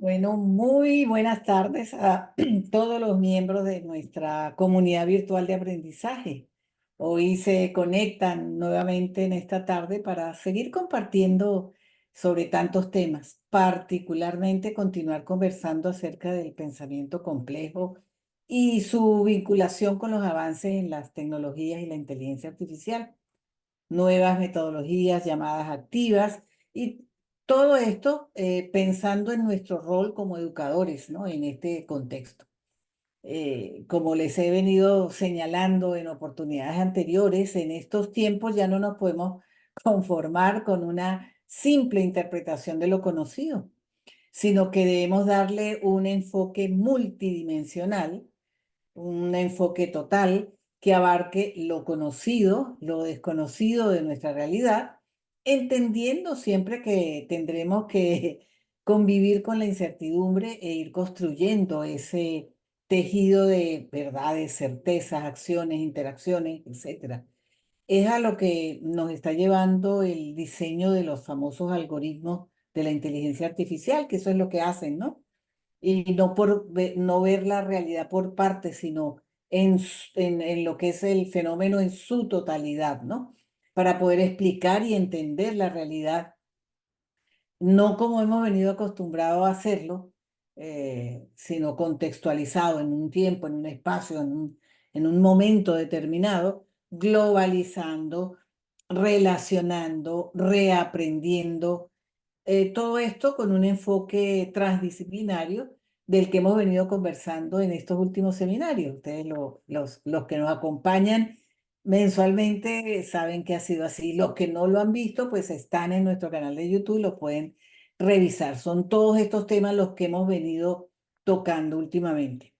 Bueno, muy buenas tardes a todos los miembros de nuestra comunidad virtual de aprendizaje. Hoy se conectan nuevamente en esta tarde para seguir compartiendo sobre tantos temas, particularmente continuar conversando acerca del pensamiento complejo y su vinculación con los avances en las tecnologías y la inteligencia artificial, nuevas metodologías llamadas activas y todo esto pensando en nuestro rol como educadores, ¿no? En este contexto. Como les he venido señalando en oportunidades anteriores, en estos tiempos ya no nos podemos conformar con una simple interpretación de lo conocido, sino que debemos darle un enfoque multidimensional, un enfoque total que abarque lo conocido, lo desconocido de nuestra realidad, entendiendo siempre que tendremos que convivir con la incertidumbre e ir construyendo ese tejido de verdades, certezas, acciones, interacciones, etcétera. Es a lo que nos está llevando el diseño de los famosos algoritmos de la inteligencia artificial, que eso es lo que hacen, ¿no? Y no no ver la realidad por partes, sino en lo que es el fenómeno en su totalidad, ¿no? Para poder explicar y entender la realidad, no como hemos venido acostumbrados a hacerlo, sino contextualizado en un tiempo, en un espacio, en un momento determinado, globalizando, relacionando, reaprendiendo, todo esto con un enfoque transdisciplinario del que hemos venido conversando en estos últimos seminarios. Ustedes, los que nos acompañan mensualmente, saben que ha sido así. Los que no lo han visto, pues están en nuestro canal de YouTube, lo pueden revisar. Son todos estos temas los que hemos venido tocando últimamente.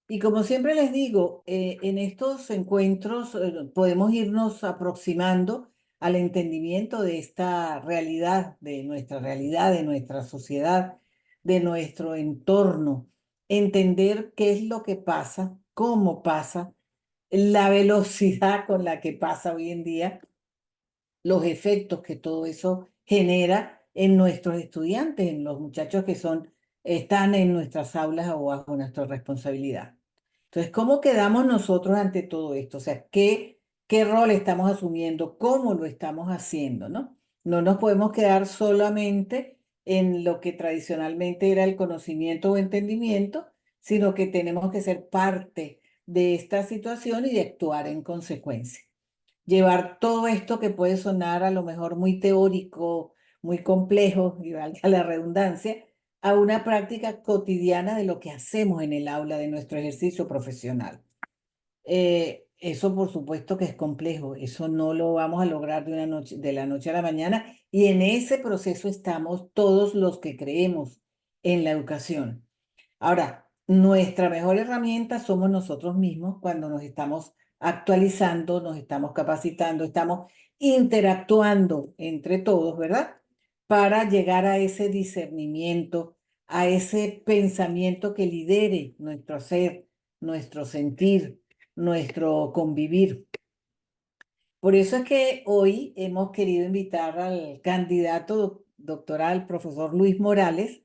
Y como siempre les digo, en estos encuentros podemos irnos aproximando al entendimiento de esta realidad, de nuestra sociedad, de nuestro entorno, entender qué es lo que pasa, cómo pasa, la velocidad con la que pasa hoy en día, los efectos que todo eso genera en nuestros estudiantes, en los muchachos que están en nuestras aulas o bajo nuestra responsabilidad. Entonces, ¿cómo quedamos nosotros ante todo esto? O sea, ¿qué rol estamos asumiendo? ¿Cómo lo estamos haciendo? ¿No? No nos podemos quedar solamente en lo que tradicionalmente era el conocimiento o entendimiento, sino que tenemos que ser parte de esta situación y de actuar en consecuencia. Llevar todo esto que puede sonar a lo mejor muy teórico, muy complejo, y valga la redundancia, a una práctica cotidiana de lo que hacemos en el aula de nuestro ejercicio profesional. Eso por supuesto que es complejo, eso no lo vamos a lograr de la noche a la mañana, y en ese proceso estamos todos los que creemos en la educación. Ahora, nuestra mejor herramienta somos nosotros mismos cuando nos estamos actualizando, nos estamos capacitando, estamos interactuando entre todos, ¿verdad? Para llegar a ese discernimiento, a ese pensamiento que lidere nuestro ser, nuestro sentir, nuestro convivir. Por eso es que hoy hemos querido invitar al candidato doctoral, profesor Luis Morales,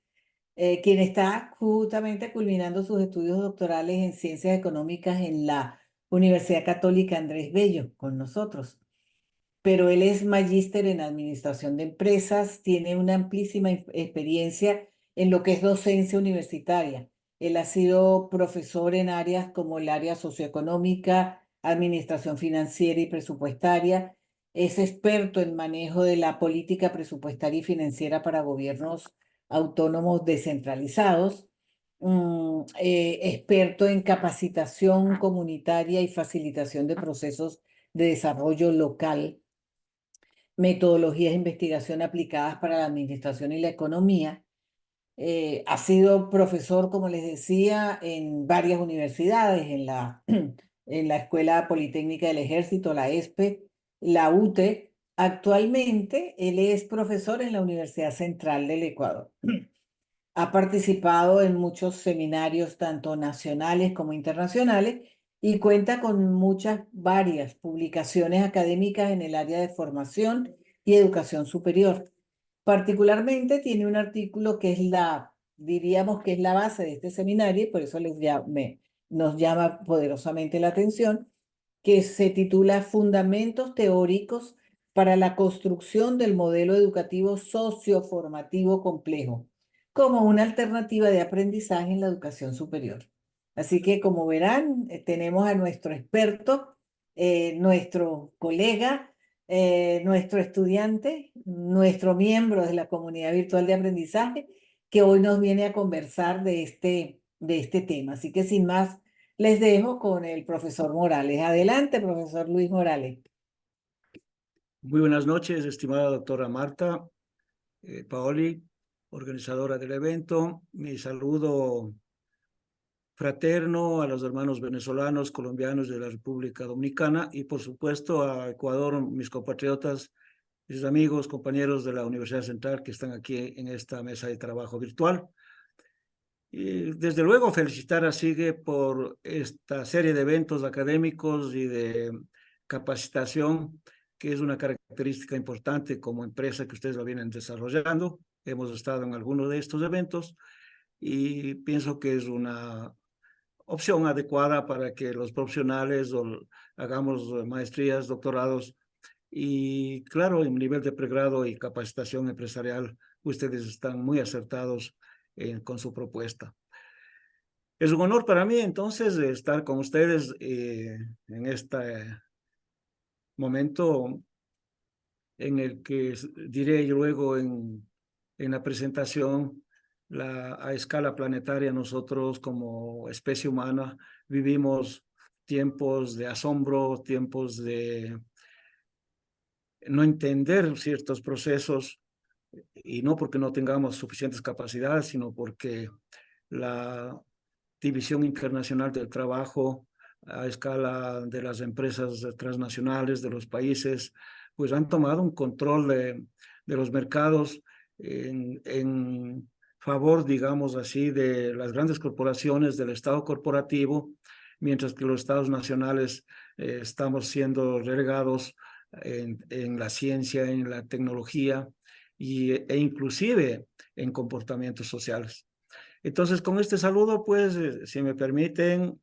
quien está justamente culminando sus estudios doctorales en ciencias económicas en la Universidad Católica Andrés Bello, con nosotros. Pero él es magíster en administración de empresas, tiene una amplísima experiencia en lo que es docencia universitaria. Él ha sido profesor en áreas como el área socioeconómica, administración financiera y presupuestaria. Es experto en manejo de la política presupuestaria y financiera para gobiernos autónomos descentralizados. Experto en capacitación comunitaria y facilitación de procesos de desarrollo local, metodologías de investigación aplicadas para la administración y la economía. Ha sido profesor, como les decía, en varias universidades, en la Escuela Politécnica del Ejército, la ESPE, la UTE. Actualmente, él es profesor en la Universidad Central del Ecuador. Ha participado en muchos seminarios, tanto nacionales como internacionales, y cuenta con varias publicaciones académicas en el área de formación y educación superior. Particularmente tiene un artículo que es la diríamos que es la base de este seminario y por eso nos llama poderosamente la atención, que se titula Fundamentos Teóricos para la construcción del modelo educativo socioformativo complejo, como una alternativa de aprendizaje en la educación superior. Así que, como verán, tenemos a nuestro experto, nuestro colega, nuestro estudiante, nuestro miembro de la comunidad virtual de aprendizaje, que hoy nos viene a conversar de este tema. Así que, sin más, les dejo con el profesor Morales. Adelante, profesor Luis Morales. Muy buenas noches, estimada doctora Marta Paoli, organizadora del evento. Mi saludo fraterno a los hermanos venezolanos, colombianos de la República Dominicana y, por supuesto, a Ecuador, mis compatriotas, mis amigos, compañeros de la Universidad Central que están aquí en esta mesa de trabajo virtual. Y desde luego felicitar a SIGUE por esta serie de eventos académicos y de capacitación, que es una característica importante como empresa que ustedes lo vienen desarrollando. Hemos estado en algunos de estos eventos y pienso que es una opción adecuada para que los profesionales hagamos maestrías, doctorados y, claro, en nivel de pregrado y capacitación empresarial, ustedes están muy acertados con su propuesta. Es un honor para mí entonces estar con ustedes en este momento en el que diré luego en la presentación, a escala planetaria nosotros como especie humana vivimos tiempos de asombro, tiempos de no entender ciertos procesos y no porque no tengamos suficientes capacidades, sino porque la División Internacional del Trabajo a escala de las empresas transnacionales de los países, pues han tomado un control de los mercados en favor, digamos así, de las grandes corporaciones, del Estado corporativo, mientras que los Estados nacionales estamos siendo relegados en la ciencia, en la tecnología e inclusive en comportamientos sociales. Entonces, con este saludo, pues, si me permiten,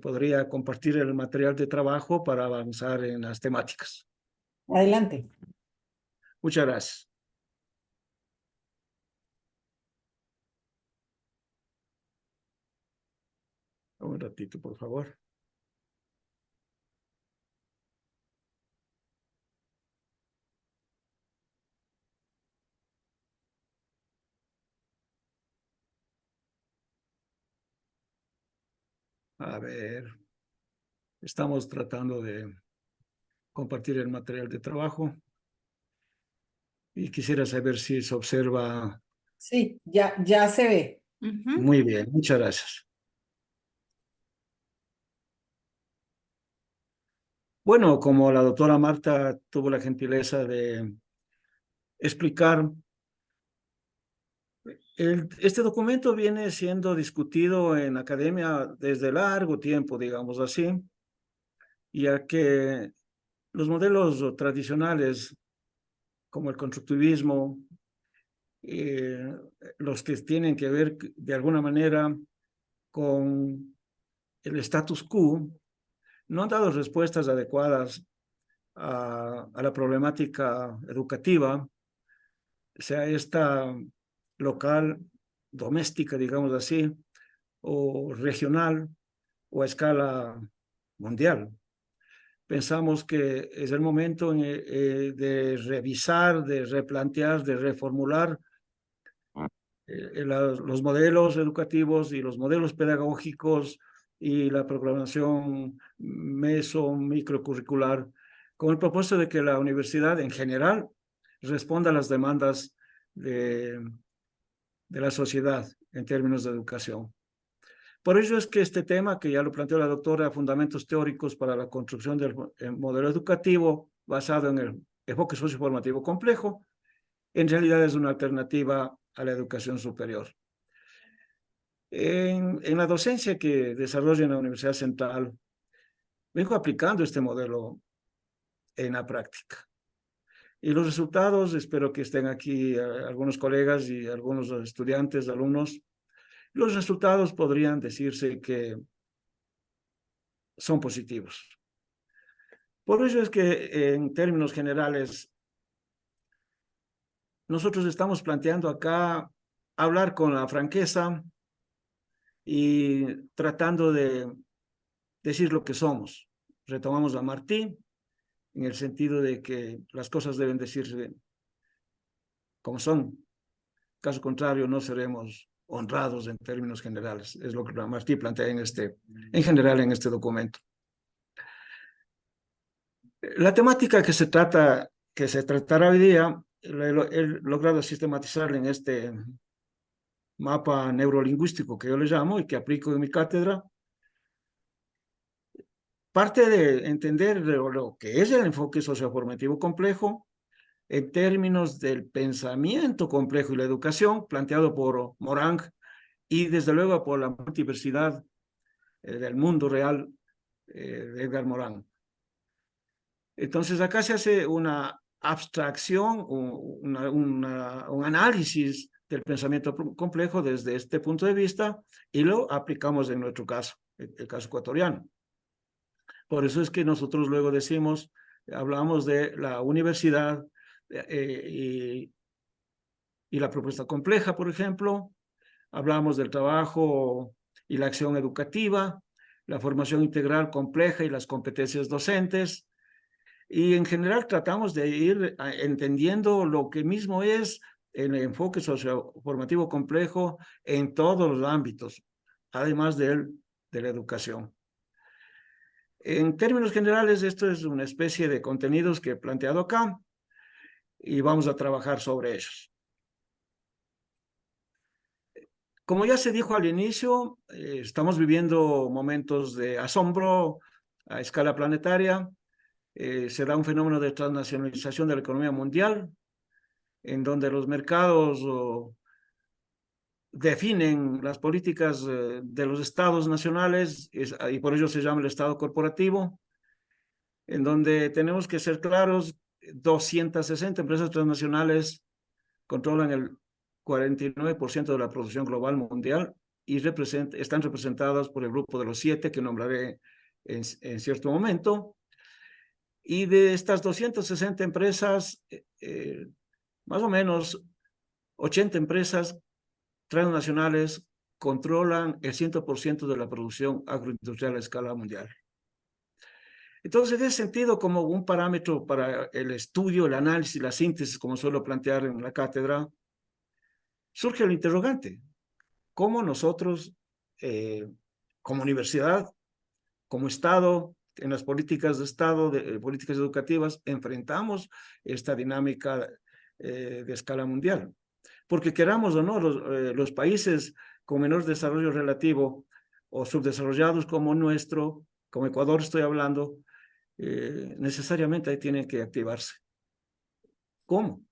podría compartir el material de trabajo para avanzar en las temáticas. Adelante. Muchas gracias. Un ratito, por favor. A ver, estamos tratando de compartir el material de trabajo y quisiera saber si se observa. Sí, ya se ve. Muy bien, muchas gracias. Bueno, como la doctora Marta tuvo la gentileza de explicar, este documento viene siendo discutido en academia desde largo tiempo, digamos así, ya que los modelos tradicionales como el constructivismo, eh, los que tienen que ver de alguna manera con el status quo, no han dado respuestas adecuadas a la problemática educativa, sea esta local, doméstica, digamos así, o regional, o a escala mundial. Pensamos que es el momento de revisar, de replantear, de reformular los modelos educativos y los modelos pedagógicos y la programación microcurricular, con el propósito de que la universidad en general responda a las demandas de la sociedad en términos de educación. Por ello es que este tema, que ya lo planteó la doctora, Fundamentos Teóricos para la Construcción del Modelo Educativo, basado en el enfoque socioformativo complejo, en realidad es una alternativa a la educación superior. En la docencia que desarrolla en la Universidad Central, vengo aplicando este modelo en la práctica. Y los resultados, espero que estén aquí algunos colegas y algunos estudiantes, alumnos. Los resultados podrían decirse que son positivos. Por ello es que en términos generales, nosotros estamos planteando acá hablar con la franqueza y tratando de decir lo que somos. Retomamos a Martí en el sentido de que las cosas deben decirse como son. Caso contrario, no seremos honrados en términos generales. Es lo que Martí plantea en general en este documento. La temática que se tratará hoy día, he logrado sistematizarla en este mapa neurolingüístico que yo le llamo y que aplico en mi cátedra. Parte de entender lo que es el enfoque socioformativo complejo en términos del pensamiento complejo y la educación planteado por Morang y desde luego por la multiversidad del mundo real de Edgar Morin. Entonces acá se hace una abstracción, un análisis del pensamiento complejo desde este punto de vista y lo aplicamos en nuestro caso, el caso ecuatoriano. Por eso es que nosotros luego decimos, hablamos de la universidad y la propuesta compleja, por ejemplo, hablamos del trabajo y la acción educativa, la formación integral compleja y las competencias docentes, y en general tratamos de ir entendiendo lo que mismo es el enfoque socioformativo complejo en todos los ámbitos, además de la educación. En términos generales, esto es una especie de contenidos que he planteado acá y vamos a trabajar sobre ellos. Como ya se dijo al inicio, estamos viviendo momentos de asombro a escala planetaria. Se da un fenómeno de transnacionalización de la economía mundial, en donde los mercados definen las políticas de los estados nacionales, y por ello se llama el estado corporativo, en donde tenemos que ser claros, 260 empresas transnacionales controlan el 49% de la producción global mundial y están representadas por el grupo de los 7 que nombraré en cierto momento. Y de estas 260 empresas, más o menos 80 empresas transnacionales controlan el 100% de la producción agroindustrial a escala mundial. Entonces, en ese sentido, como un parámetro para el estudio, el análisis, la síntesis, como suelo plantear en la cátedra, surge el interrogante: ¿cómo nosotros, como universidad, como Estado, en las políticas de Estado, políticas educativas, enfrentamos esta dinámica de escala mundial? Porque queramos o no, los países con menor desarrollo relativo o subdesarrollados como nuestro, como Ecuador estoy hablando, necesariamente ahí tienen que activarse. ¿Cómo?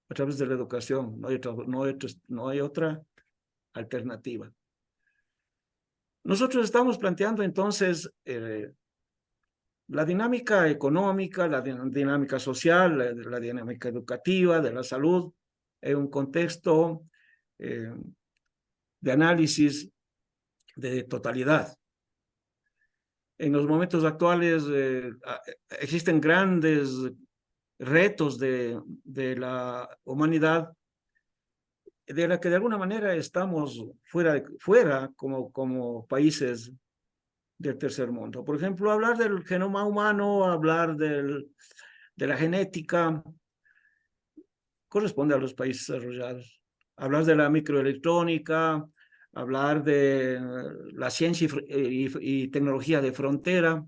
A través de la educación, no hay otra alternativa. Nosotros estamos planteando entonces la dinámica económica, la dinámica social, la dinámica educativa, de la salud, en un contexto de análisis de totalidad. En los momentos actuales existen grandes retos de la humanidad, de la que de alguna manera estamos fuera como países del tercer mundo. Por ejemplo, hablar del genoma humano, hablar de la genética, corresponde a los países desarrollados. Hablar de la microelectrónica, hablar de la ciencia y tecnología de frontera,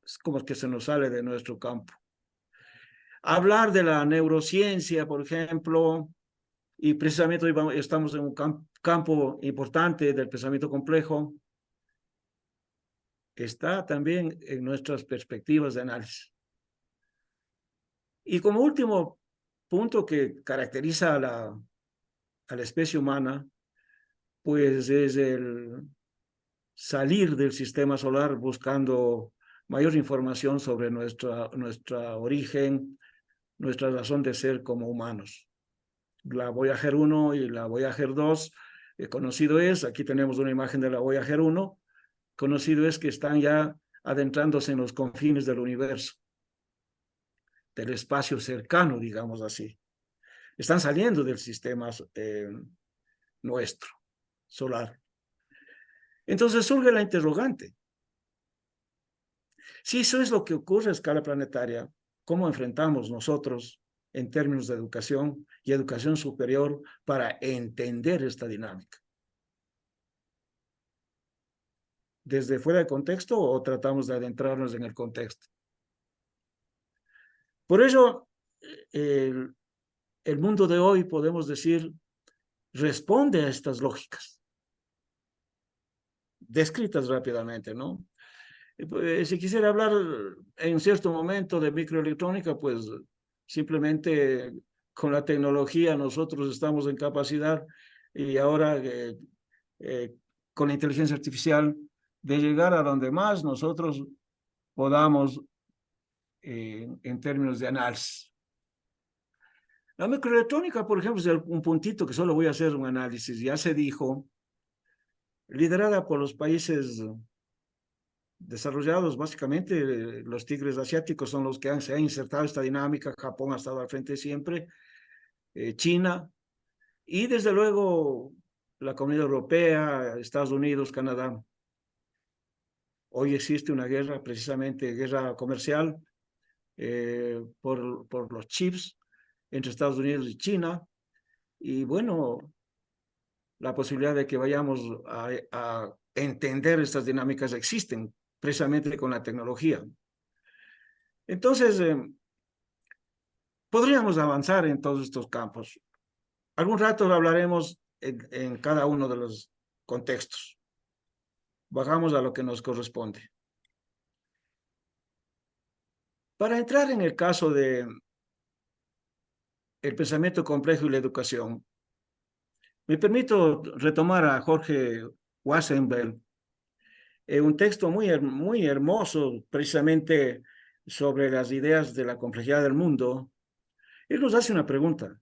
es como que se nos sale de nuestro campo. Hablar de la neurociencia, por ejemplo, y precisamente hoy estamos en un campo importante del pensamiento complejo, está también en nuestras perspectivas de análisis. Y como último punto que caracteriza a la especie humana, pues es el salir del sistema solar buscando mayor información sobre nuestra origen, nuestra razón de ser como humanos. La Voyager 1 y la Voyager 2, conocido es, aquí tenemos una imagen de la Voyager 1, conocido es que están ya adentrándose en los confines del universo, del espacio cercano, digamos así. Están saliendo del sistema nuestro, solar. Entonces surge la interrogante. Si eso es lo que ocurre a escala planetaria, ¿cómo enfrentamos nosotros en términos de educación y educación superior para entender esta dinámica? ¿Desde fuera de contexto o tratamos de adentrarnos en el contexto? Por ello, el mundo de hoy, podemos decir, responde a estas lógicas, descritas rápidamente, ¿no? Si quisiera hablar en cierto momento de microelectrónica, pues simplemente con la tecnología nosotros estamos en capacidad y ahora con la inteligencia artificial de llegar a donde más nosotros podamos en términos de análisis. La microelectrónica, por ejemplo, es un puntito que solo voy a hacer un análisis. Ya se dijo, liderada por los países desarrollados, básicamente los tigres asiáticos son los que se han insertado esta dinámica. Japón ha estado al frente siempre, China y desde luego la Comunidad Europea, Estados Unidos, Canadá. Hoy existe una guerra, precisamente guerra comercial, por los chips entre Estados Unidos y China. Y bueno, la posibilidad de que vayamos a entender estas dinámicas existen precisamente con la tecnología. Entonces, podríamos avanzar en todos estos campos. Algún rato hablaremos en cada uno de los contextos. Bajamos a lo que nos corresponde. Para entrar en el caso de el pensamiento complejo y la educación, me permito retomar a Jorge Wassenberg, un texto muy hermoso, precisamente sobre las ideas de la complejidad del mundo. Él nos hace una pregunta.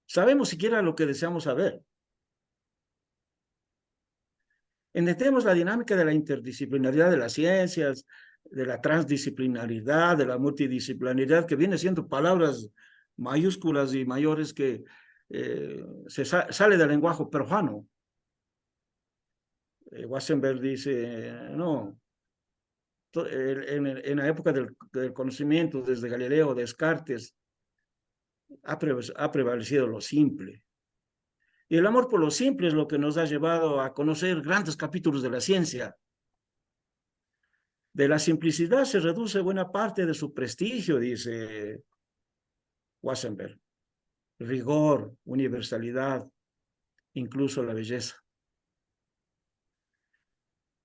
¿Sabemos siquiera lo que deseamos saber? Entendemos la dinámica de la interdisciplinaridad de las ciencias, de la transdisciplinaridad, de la multidisciplinaridad, que viene siendo palabras mayúsculas y mayores que sale del lenguaje profano. Wassenberg dice, no, en la época del conocimiento, desde Galileo, Descartes, ha prevalecido lo simple. Y el amor por lo simple es lo que nos ha llevado a conocer grandes capítulos de la ciencia. De la simplicidad se reduce buena parte de su prestigio, dice Wassenberg. Rigor, universalidad, incluso la belleza.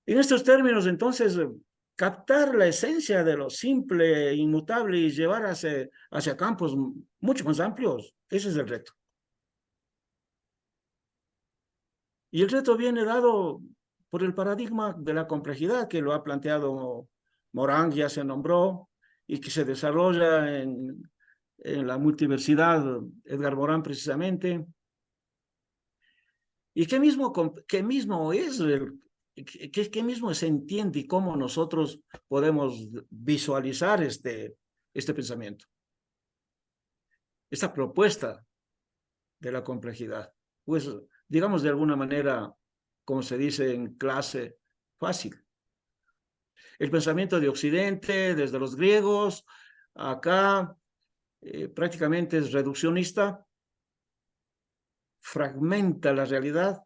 En estos términos, entonces, captar la esencia de lo simple e inmutable y llevar hacia campos mucho más amplios, ese es el reto. Y el reto viene dado por el paradigma de la complejidad que lo ha planteado Morán, ya se nombró, y que se desarrolla en la multiversidad, Edgar Morán precisamente. ¿Y qué mismo es qué mismo se entiende y cómo nosotros podemos visualizar este pensamiento? Esta propuesta de la complejidad. Pues, digamos de alguna manera, como se dice en clase, fácil. El pensamiento de Occidente, desde los griegos, acá prácticamente es reduccionista, fragmenta la realidad,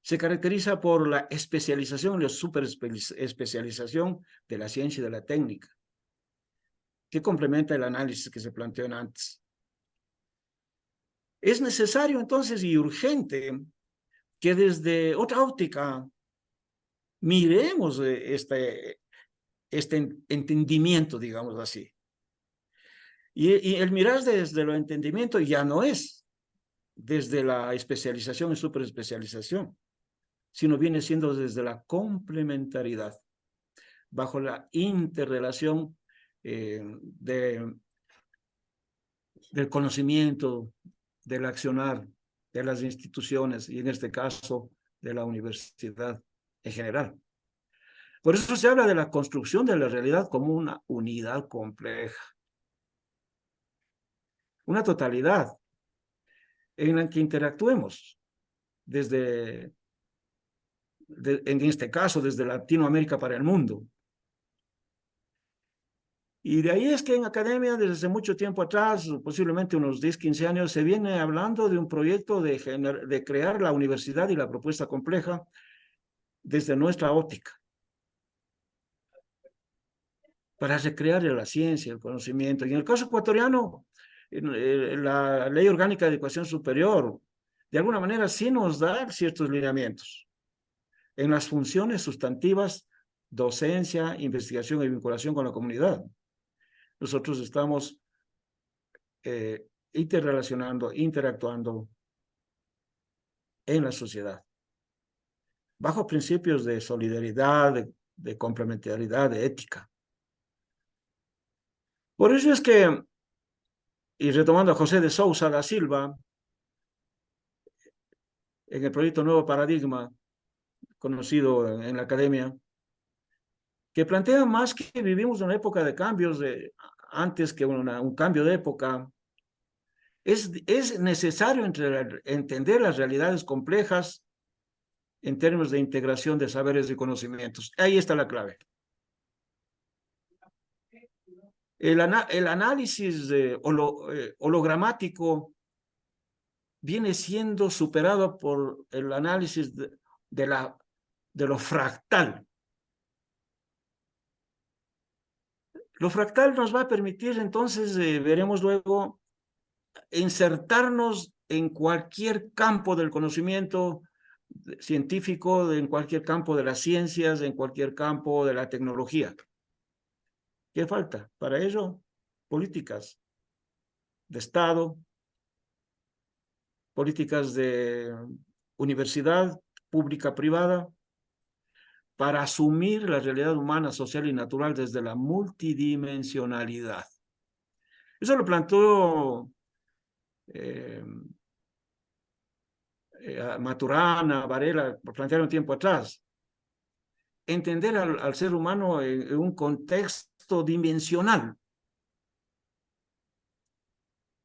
se caracteriza por la especialización y la superespecialización de la ciencia y de la técnica, que complementa el análisis que se planteó antes. Es necesario entonces y urgente que desde otra óptica miremos este entendimiento, digamos así. Y el mirar desde el entendimiento ya no es desde la especialización y superespecialización, sino viene siendo desde la complementariedad. bajo la interrelación del conocimiento, del accionar de las instituciones y en este caso de la universidad en general. Por eso se habla de la construcción de la realidad como una unidad compleja, una totalidad en la que interactuemos desde, en este caso, desde Latinoamérica para el mundo. Y de ahí es que en academia, desde mucho tiempo atrás, posiblemente unos 10, 15 años, se viene hablando de un proyecto de crear la universidad y la propuesta compleja desde nuestra óptica, para recrear la ciencia, el conocimiento. Y en el caso ecuatoriano, la Ley Orgánica de Educación Superior, de alguna manera sí nos da ciertos lineamientos en las funciones sustantivas, docencia, investigación y vinculación con la comunidad. Nosotros estamos interrelacionando, interactuando en la sociedad, bajo principios de solidaridad, de complementariedad, de ética. Por eso es que, y retomando a José de Sousa da Silva, en el proyecto Nuevo Paradigma, conocido en la academia, que plantea más que vivimos una época de cambios, antes que un cambio de época, es necesario entender las realidades complejas en términos de integración de saberes y conocimientos. Ahí está la clave. El análisis hologramático viene siendo superado por el análisis de lo fractal. Lo fractal nos va a permitir, entonces, veremos luego, insertarnos en cualquier campo del conocimiento científico, en cualquier campo de las ciencias, en cualquier campo de la tecnología. ¿Qué falta? Para ello, políticas de Estado, políticas de universidad pública, privada, para asumir la realidad humana, social y natural desde la multidimensionalidad. Eso lo planteó Maturana, Varela, lo plantearon tiempo atrás. Entender al ser humano en un contexto dimensional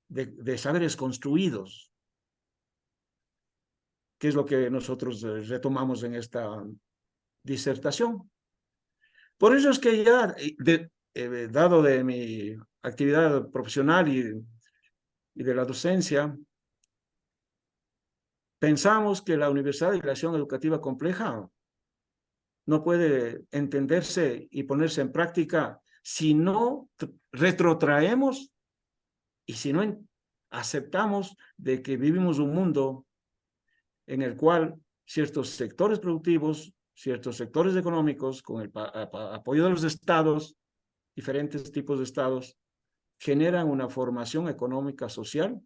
de saberes construidos, que es lo que nosotros retomamos en esta disertación. Por eso es que ya, dado de mi actividad profesional y de la docencia, pensamos que la universidad y la acción educativa compleja no puede entenderse y ponerse en práctica si no retrotraemos y si no aceptamos de que vivimos un mundo en el cual ciertos sectores productivos, ciertos sectores económicos, con el apoyo de los estados, diferentes tipos de estados, generan una formación económica social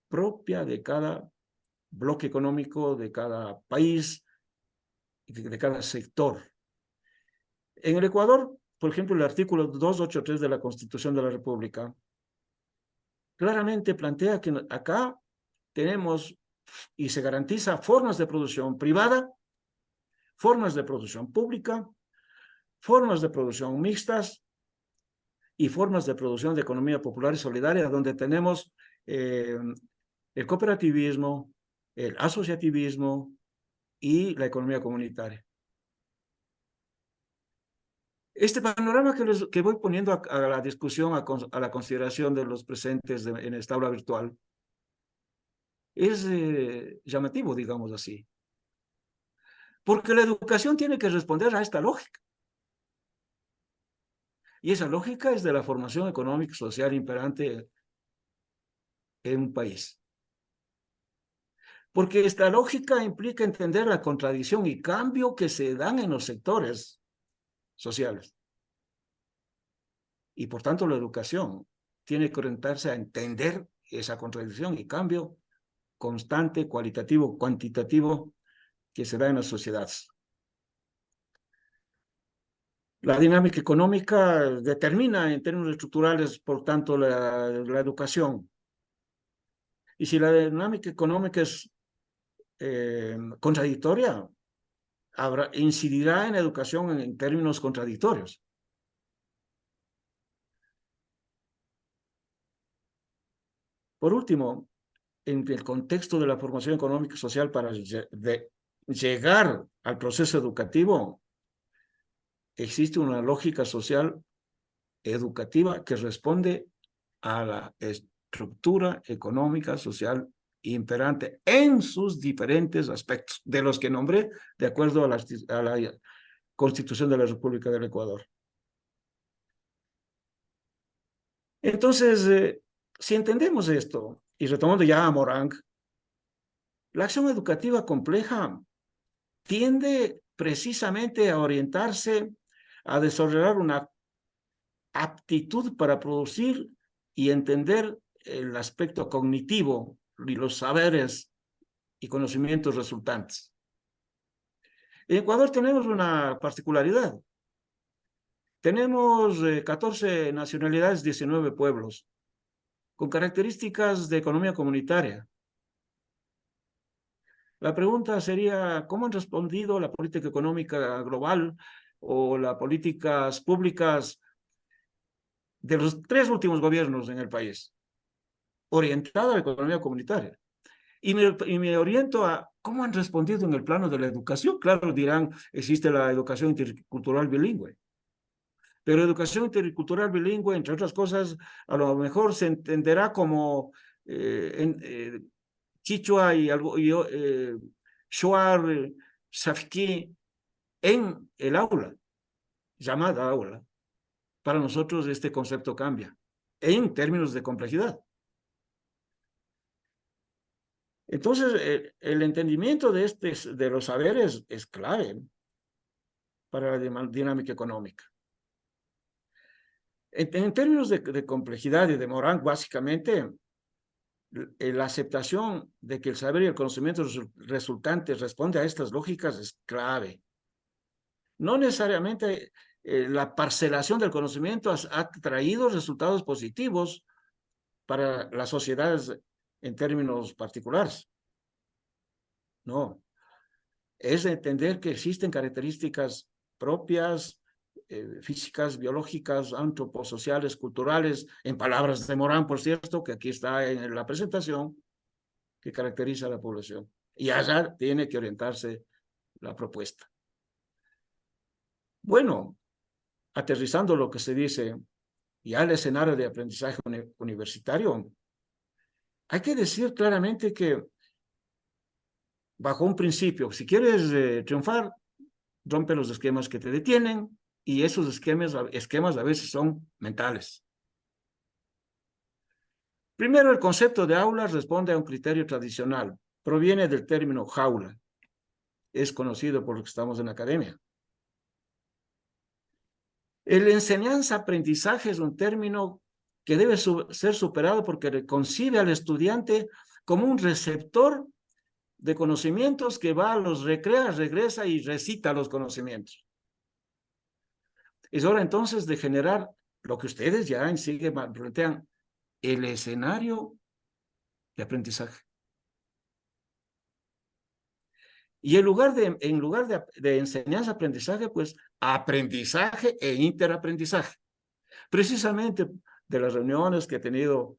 propia de cada bloque económico, de cada país, de cada sector. En el Ecuador, por ejemplo, el artículo 283 de la Constitución de la República claramente plantea que acá tenemos y se garantiza formas de producción privada, formas de producción pública, formas de producción mixtas y formas de producción de economía popular y solidaria, donde tenemos el cooperativismo, el asociativismo y la economía comunitaria. Este panorama que voy poniendo a la discusión, a la consideración de los presentes en esta aula virtual, es llamativo, digamos así. Porque la educación tiene que responder a esta lógica. Y esa lógica es de la formación económica y social imperante en un país. Porque esta lógica implica entender la contradicción y cambio que se dan en los sectores sociales. Y por tanto la educación tiene que orientarse a entender esa contradicción y cambio constante, cualitativo, cuantitativo que se da en las sociedades. La dinámica económica determina en términos estructurales, por tanto, la educación. Y si la dinámica económica es contradictoria, incidirá en la educación en términos contradictorios. Por último, en el contexto de la formación económica y social para llegar al proceso educativo, existe una lógica social educativa que responde a la estructura económica social imperante en sus diferentes aspectos, de los que nombré de acuerdo a la Constitución de la República del Ecuador. Entonces, si entendemos esto, y retomando ya a Morán, la acción educativa compleja tiende precisamente a orientarse a desarrollar una aptitud para producir y entender el aspecto cognitivo y los saberes y conocimientos resultantes. En Ecuador tenemos una particularidad. Tenemos 14 nacionalidades, 19 pueblos, con características de economía comunitaria. La pregunta sería, ¿cómo han respondido la política económica global o las políticas públicas de los 3 últimos gobiernos en el país, orientada a la economía comunitaria? Y me oriento a cómo han respondido en el plano de la educación. Claro, dirán, existe la educación intercultural bilingüe, pero educación intercultural bilingüe, entre otras cosas, a lo mejor se entenderá como Quichua y algo, Shuar, Safiki, en el aula, llamada aula. Para nosotros este concepto cambia en términos de complejidad. Entonces, el entendimiento de los saberes es clave para la dinámica económica. En términos de complejidad y de Morán, básicamente, la aceptación de que el saber y el conocimiento resultante responde a estas lógicas es clave. No necesariamente la parcelación del conocimiento ha traído resultados positivos para las sociedades en términos particulares. No, es entender que existen características propias, físicas, biológicas, antroposociales, culturales, en palabras de Morán, por cierto, que aquí está en la presentación, que caracteriza a la población. Y allá tiene que orientarse la propuesta. Bueno, aterrizando lo que se dice ya el escenario de aprendizaje universitario, hay que decir claramente que bajo un principio, si quieres triunfar, rompe los esquemas que te detienen, y esos esquemas a veces son mentales. Primero, el concepto de aula responde a un criterio tradicional. Proviene del término jaula. Es conocido por los que estamos en la academia. El enseñanza-aprendizaje es un término que debe ser superado porque concibe al estudiante como un receptor de conocimientos que va, los recrea, regresa y recita los conocimientos. Es hora entonces de generar lo que ustedes ya en sí plantean, el escenario de aprendizaje. Y en lugar de enseñanza-aprendizaje, pues aprendizaje e interaprendizaje. Precisamente de las reuniones que he tenido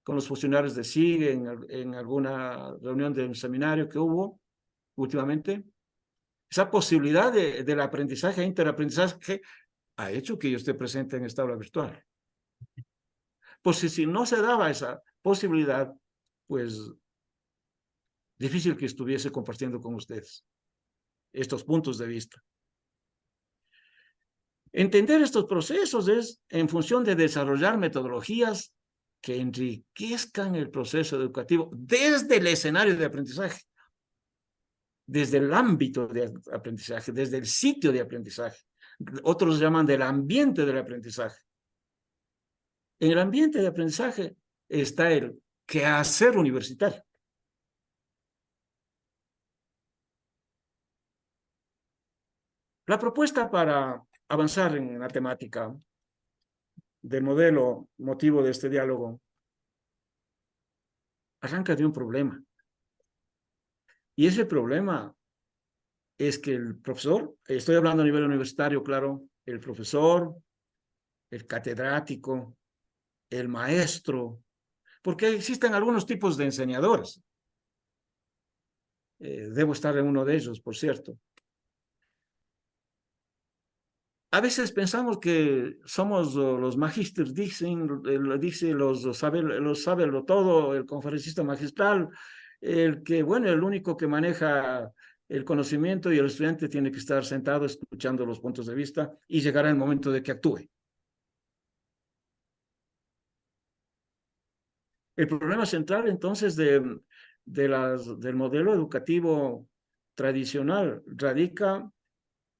con los funcionarios de SIG en alguna reunión de un seminario que hubo últimamente, esa posibilidad del aprendizaje e interaprendizaje ha hecho que yo esté presente en esta aula virtual. Pues si no se daba esa posibilidad, pues difícil que estuviese compartiendo con ustedes estos puntos de vista. Entender estos procesos es en función de desarrollar metodologías que enriquezcan el proceso educativo desde el escenario de aprendizaje, desde el ámbito de aprendizaje, desde el sitio de aprendizaje. Otros llaman del ambiente del aprendizaje. En el ambiente de aprendizaje está el quehacer universitario. La propuesta para avanzar en la temática del modelo motivo de este diálogo, arranca de un problema. Y ese problema es que el profesor, estoy hablando a nivel universitario, claro, el profesor, el catedrático, el maestro, porque existen algunos tipos de enseñadores. Debo estar en uno de ellos, por cierto. A veces pensamos que somos los magísteres, dice los sabe lo todo, el conferencista magistral, el que, bueno, el único que maneja el conocimiento y el estudiante tiene que estar sentado escuchando los puntos de vista y llegará el momento de que actúe. El problema central entonces del modelo educativo tradicional radica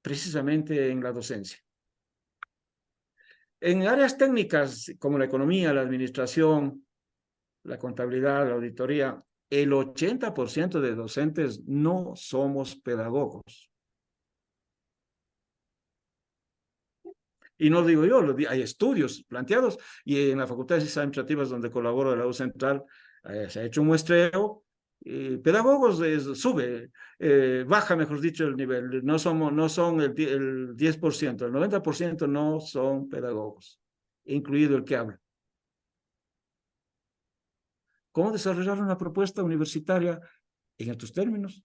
precisamente en la docencia. En áreas técnicas como la economía, la administración, la contabilidad, la auditoría, el 80% de docentes no somos pedagogos. Y no digo yo, hay estudios planteados y en la Facultad de Ciencias Administrativas donde colaboro de la U Central se ha hecho un muestreo. Pedagogos baja, mejor dicho, el nivel. No son el 10%, el 90% no son pedagogos, incluido el que habla. ¿Cómo desarrollar una propuesta universitaria en estos términos?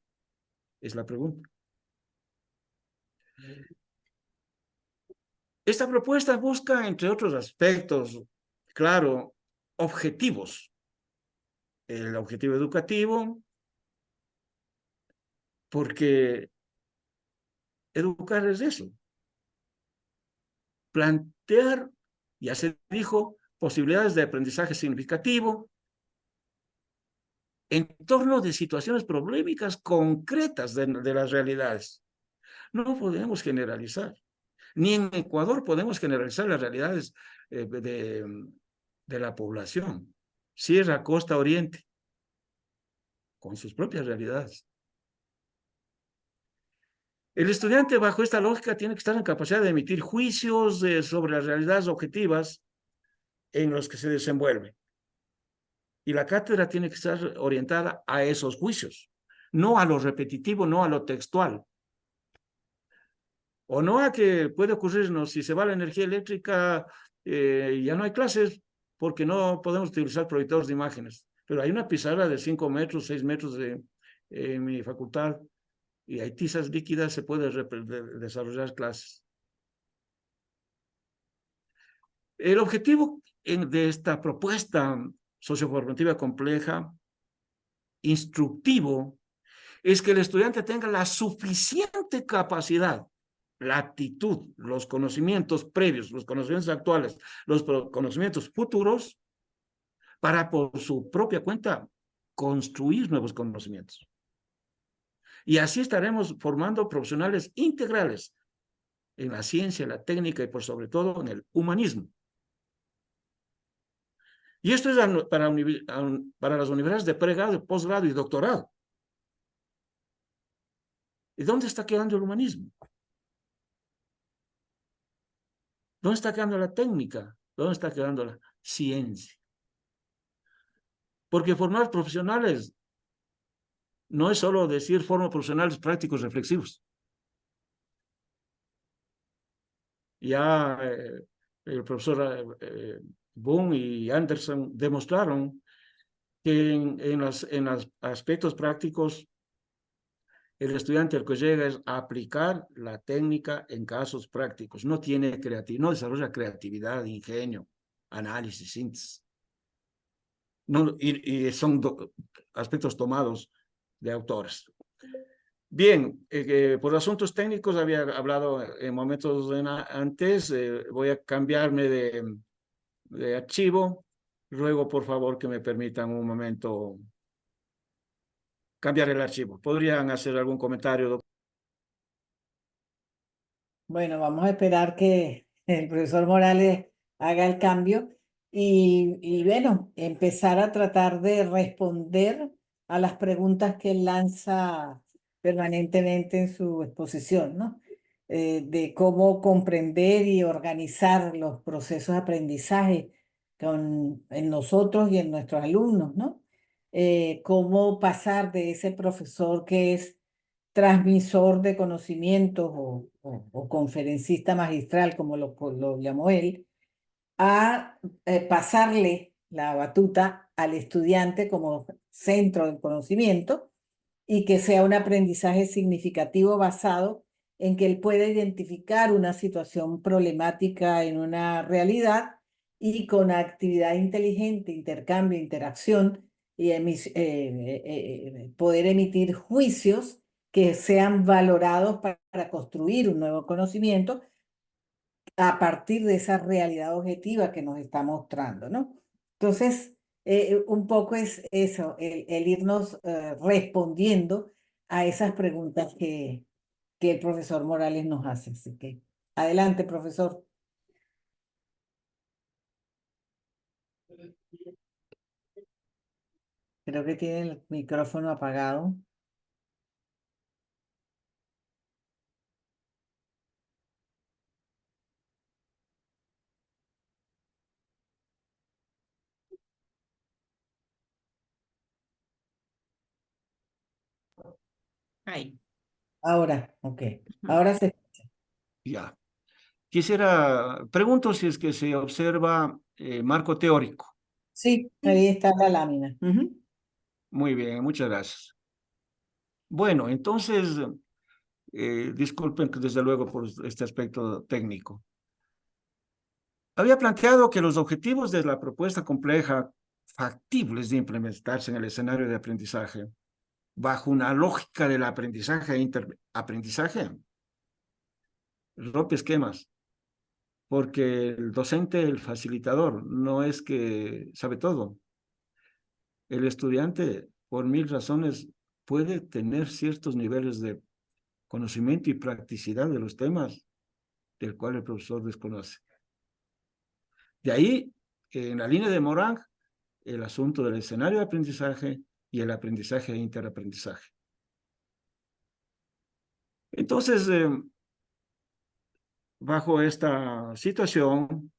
Es la pregunta. Esta propuesta busca, entre otros aspectos, claro, objetivos. El objetivo educativo, porque educar es eso. Plantear, ya se dijo, posibilidades de aprendizaje significativo en torno de situaciones problemáticas concretas de las realidades. No podemos generalizar. Ni en Ecuador podemos generalizar las realidades de la población. Sierra, costa, oriente, con sus propias realidades. El estudiante bajo esta lógica tiene que estar en capacidad de emitir juicios sobre las realidades objetivas en los que se desenvuelve. Y la cátedra tiene que estar orientada a esos juicios, no a lo repetitivo, no a lo textual. O no a que puede ocurrirnos, si se va la energía eléctrica, ya no hay clases porque no podemos utilizar proyectores de imágenes. Pero hay una pizarra de 5 metros, 6 metros en mi facultad y hay tizas líquidas, se puede desarrollar clases. El objetivo de esta propuesta socioformativa compleja, instructivo, es que el estudiante tenga la suficiente capacidad, la actitud, los conocimientos previos, los conocimientos actuales, los conocimientos futuros, para por su propia cuenta construir nuevos conocimientos. Y así estaremos formando profesionales integrales en la ciencia, la técnica y por sobre todo en el humanismo. Y esto es para las universidades de pregrado, posgrado y doctorado. ¿Y dónde está quedando el humanismo? ¿Dónde está quedando la técnica? ¿Dónde está quedando la ciencia? Porque formar profesionales no es solo decir formo profesionales prácticos reflexivos. Ya el profesor Boone y Anderson demostraron que en los aspectos prácticos el estudiante al que llega es a aplicar la técnica en casos prácticos. No tiene no desarrolla creatividad, ingenio, análisis, síntesis. No, y son aspectos tomados de autores. Bien, por asuntos técnicos había hablado en momentos antes, voy a cambiarme de archivo. Ruego, por favor, que me permitan un momento cambiar el archivo. ¿Podrían hacer algún comentario, doctor? Bueno, vamos a esperar que el profesor Morales haga el cambio y bueno, empezar a tratar de responder a las preguntas que él lanza permanentemente en su exposición, ¿no? de cómo comprender y organizar los procesos de aprendizaje en nosotros y en nuestros alumnos, ¿no? Cómo pasar de ese profesor que es transmisor de conocimientos o conferencista magistral, como lo llamó él, a pasarle la batuta al estudiante como centro del conocimiento y que sea un aprendizaje significativo basado en que él pueda identificar una situación problemática en una realidad y con actividad inteligente, intercambio, interacción y poder emitir juicios que sean valorados para construir un nuevo conocimiento a partir de esa realidad objetiva que nos está mostrando, ¿no? Entonces, un poco es eso, el irnos respondiendo a esas preguntas que el profesor Morales nos hace. Así que, adelante, profesor. Creo que tiene el micrófono apagado. Ahí. Ahora, ok. Ujú. Ahora se... Ya. Pregunto si es que se observa marco teórico. Sí, ahí está la lámina. Ujú. Muy bien, muchas gracias. Bueno, entonces, disculpen que desde luego por este aspecto técnico. Había planteado que los objetivos de la propuesta compleja, factibles de implementarse en el escenario de aprendizaje, bajo una lógica del aprendizaje e interaprendizaje, rompe esquemas, porque el docente, el facilitador, no es que sabe todo. El estudiante, por mil razones, puede tener ciertos niveles de conocimiento y practicidad de los temas del cual el profesor desconoce. De ahí, en la línea de Morang, el asunto del escenario de aprendizaje y el aprendizaje e interaprendizaje. Entonces, bajo esta situación,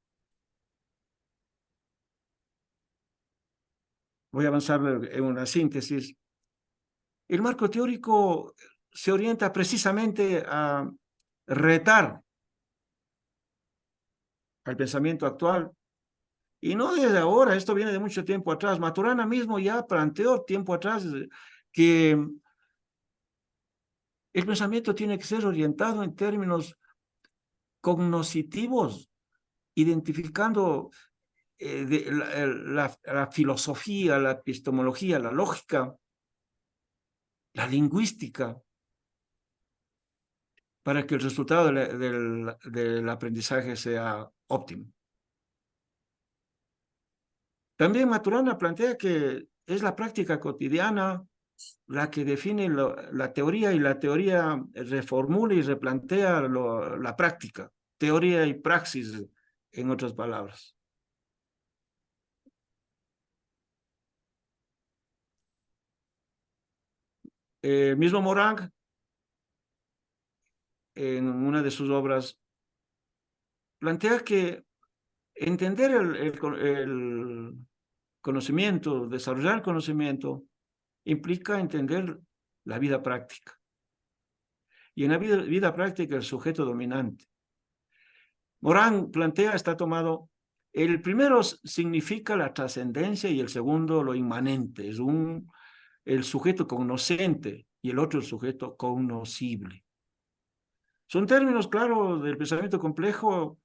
voy a avanzar en una síntesis. El marco teórico se orienta precisamente a retar al pensamiento actual. Y no desde ahora, esto viene de mucho tiempo atrás. Maturana mismo ya planteó tiempo atrás que el pensamiento tiene que ser orientado en términos cognoscitivos, identificando la filosofía, la epistemología, la lógica, la lingüística, para que el resultado del aprendizaje sea óptimo. También Maturana plantea que es la práctica cotidiana la que define la teoría y la teoría reformula y replantea la práctica, teoría y praxis, en otras palabras. Mismo Morang, en una de sus obras, plantea que entender el conocimiento, desarrollar el conocimiento, implica entender la vida práctica. Y en la vida práctica, el sujeto dominante. Morán plantea, está tomado, el primero significa la trascendencia y el segundo lo inmanente, es el sujeto cognoscente y el otro el sujeto cognoscible. Son términos, claro, del pensamiento complejo,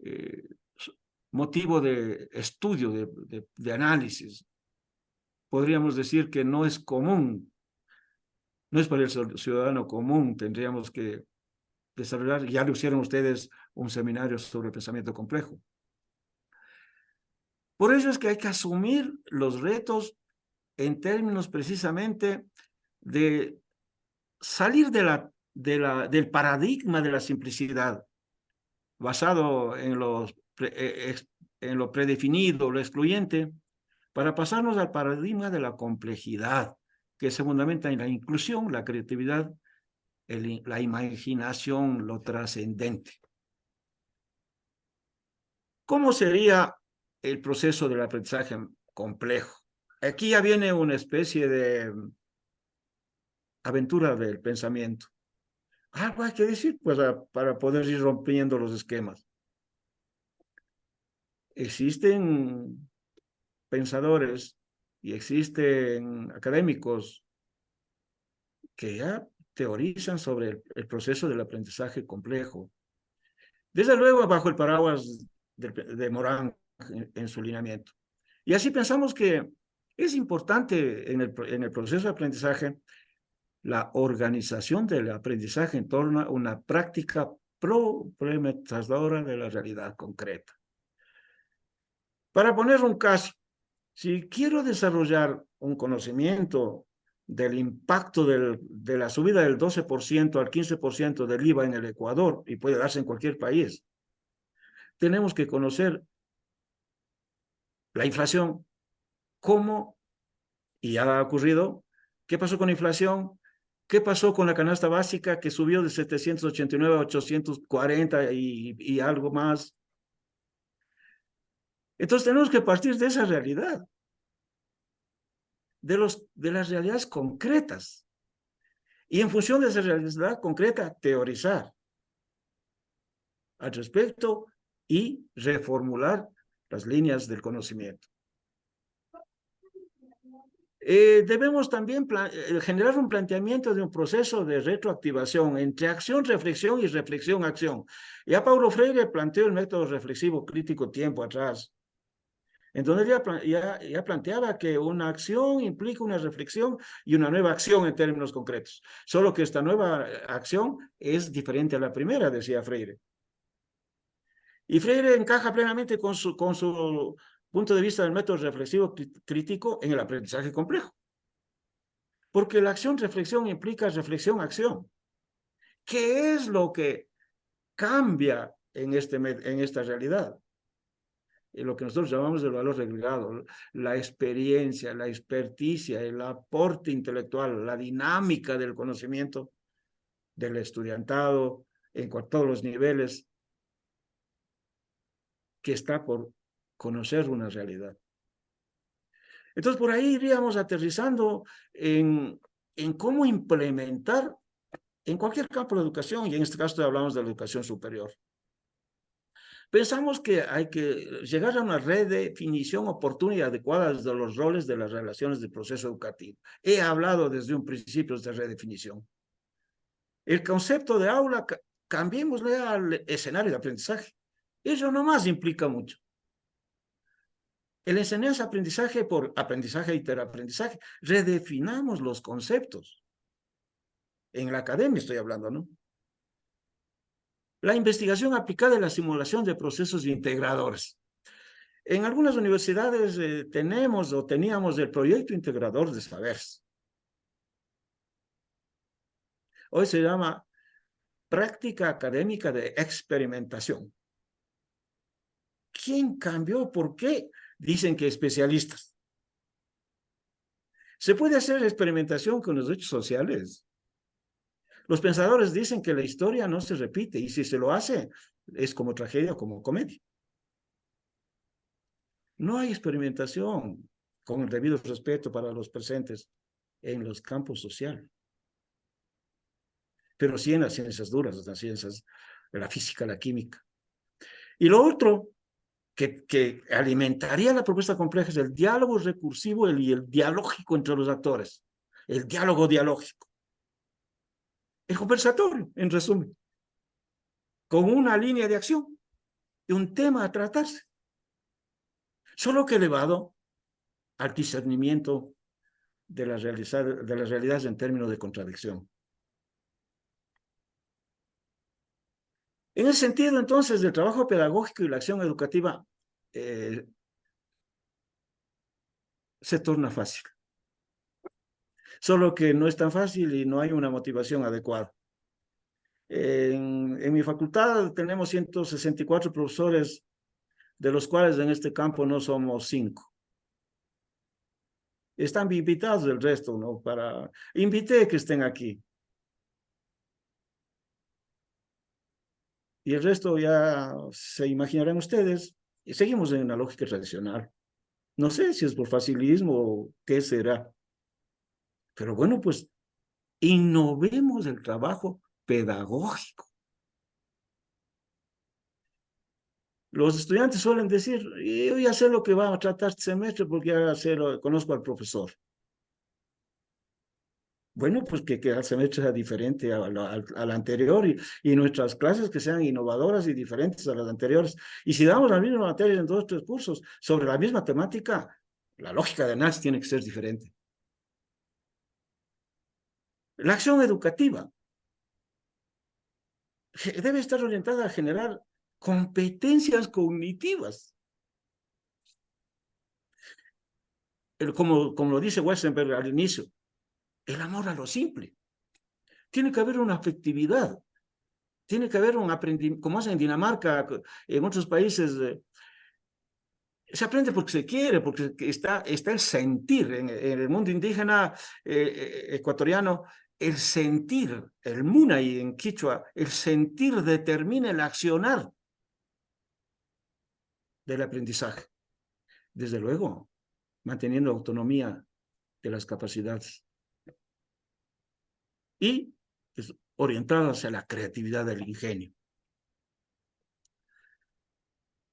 eh, motivo de estudio, de análisis. Podríamos decir que no es común, no es para el ciudadano común, tendríamos que desarrollar, ya lo hicieron ustedes, un seminario sobre el pensamiento complejo. Por eso es que hay que asumir los retos en términos precisamente de salir del paradigma de la simplicidad, basado en lo predefinido, lo excluyente, para pasarnos al paradigma de la complejidad, que se fundamenta en la inclusión, la creatividad la imaginación, lo trascendente. ¿Cómo sería el proceso del aprendizaje complejo? Aquí ya viene una especie de aventura del pensamiento. Algo hay que decir pues, para poder ir rompiendo los esquemas. Existen pensadores y existen académicos que ya teorizan sobre el proceso del aprendizaje complejo. Desde luego, bajo el paraguas de Morán en su lineamiento. Y así pensamos que es importante en el proceso de aprendizaje la organización del aprendizaje en torno a una práctica problematizadora de la realidad concreta. Para poner un caso, si quiero desarrollar un conocimiento del impacto de la subida del 12% al 15% del IVA en el Ecuador, y puede darse en cualquier país, tenemos que conocer la inflación, cómo, y ya ha ocurrido, qué pasó con la inflación, qué pasó con la canasta básica que subió de 789 a 840 y algo más. Entonces tenemos que partir de esa realidad, de las realidades concretas. Y en función de esa realidad concreta, teorizar al respecto y reformular las líneas del conocimiento. Debemos también generar un planteamiento de un proceso de retroactivación entre acción, reflexión y reflexión-acción. Ya Paulo Freire planteó el método reflexivo crítico tiempo atrás, en donde ya planteaba que una acción implica una reflexión y una nueva acción en términos concretos. Solo que esta nueva acción es diferente a la primera, decía Freire. Y Freire encaja plenamente con su punto de vista del método reflexivo crítico en el aprendizaje complejo. Porque la acción-reflexión implica reflexión-acción. ¿Qué es lo que cambia en esta realidad? Lo que nosotros llamamos el valor agregado, la experiencia, la experticia, el aporte intelectual, la dinámica del conocimiento del estudiantado en todos los niveles que está por conocer una realidad. Entonces, por ahí iríamos aterrizando en cómo implementar en cualquier campo de educación, y en este caso hablamos de la educación superior. Pensamos que hay que llegar a una redefinición oportuna y adecuada de los roles de las relaciones del proceso educativo. He hablado desde un principio de redefinición. El concepto de aula, cambiémosle al escenario de aprendizaje. Eso nomás implica mucho. El enseñanza-aprendizaje por aprendizaje y interaprendizaje. Redefinamos los conceptos. En la academia estoy hablando, ¿no? La investigación aplicada y la simulación de procesos integradores. En algunas universidades tenemos o teníamos el proyecto integrador de saberes. Hoy se llama práctica académica de experimentación. ¿Quién cambió? ¿Por qué? Dicen que especialistas. ¿Se puede hacer experimentación con los hechos sociales? Los pensadores dicen que la historia no se repite y si se lo hace es como tragedia o como comedia. No hay experimentación con el debido respeto para los presentes en los campos sociales, pero sí en las ciencias duras, las ciencias de la física, la química. Y lo otro que alimentaría la propuesta compleja es el diálogo recursivo y el dialógico entre los actores, el diálogo dialógico. El conversatorio, en resumen, con una línea de acción y un tema a tratarse, solo que elevado al discernimiento de las realidades en términos de contradicción. En ese sentido, entonces, el trabajo pedagógico y la acción educativa se torna fácil. Solo que no es tan fácil y no hay una motivación adecuada. En mi facultad tenemos 164 profesores, de los cuales en este campo no somos 5. Están invitados el resto, ¿no? Invité que estén aquí. Y el resto ya se imaginarán ustedes. Y seguimos en una lógica tradicional. No sé si es por facilismo o qué será. Pero bueno, pues innovemos el trabajo pedagógico. Los estudiantes suelen decir, yo ya sé lo que va a tratar este semestre porque ya sé, conozco al profesor. Bueno, pues que el semestre sea diferente al anterior y nuestras clases que sean innovadoras y diferentes a las anteriores. Y si damos la misma materia en 2 o 3 cursos sobre la misma temática, la lógica de análisis tiene que ser diferente. La acción educativa debe estar orientada a generar competencias cognitivas. Como lo dice Westenberg al inicio, el amor a lo simple. Tiene que haber una afectividad, tiene que haber un aprendimiento, como hacen en Dinamarca, en otros países, se aprende porque se quiere, porque está el sentir. En el mundo indígena ecuatoriano, el sentir, el munay en quichua, el sentir determina el accionar del aprendizaje. Desde luego, manteniendo autonomía de las capacidades y pues, orientado hacia la creatividad del ingenio.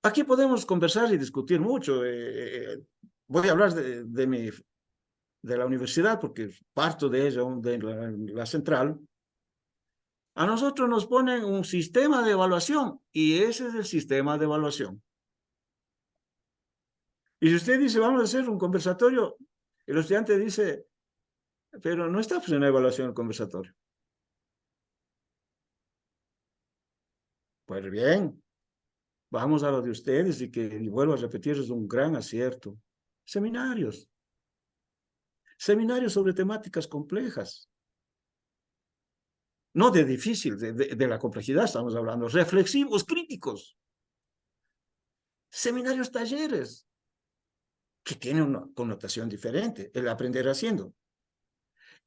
Aquí podemos conversar y discutir mucho. Voy a hablar de la universidad porque parto de ella, de la central. A nosotros nos ponen un sistema de evaluación y ese es el sistema de evaluación. Y si usted dice, vamos a hacer un conversatorio, el estudiante dice, pero no está pues, en la evaluación el conversatorio. Pues bien, vamos a lo de ustedes y vuelvo a repetir, es un gran acierto. Seminarios. Seminarios sobre temáticas complejas. No de difícil, de la complejidad estamos hablando. Reflexivos, críticos. Seminarios, talleres, que tienen una connotación diferente, el aprender haciendo.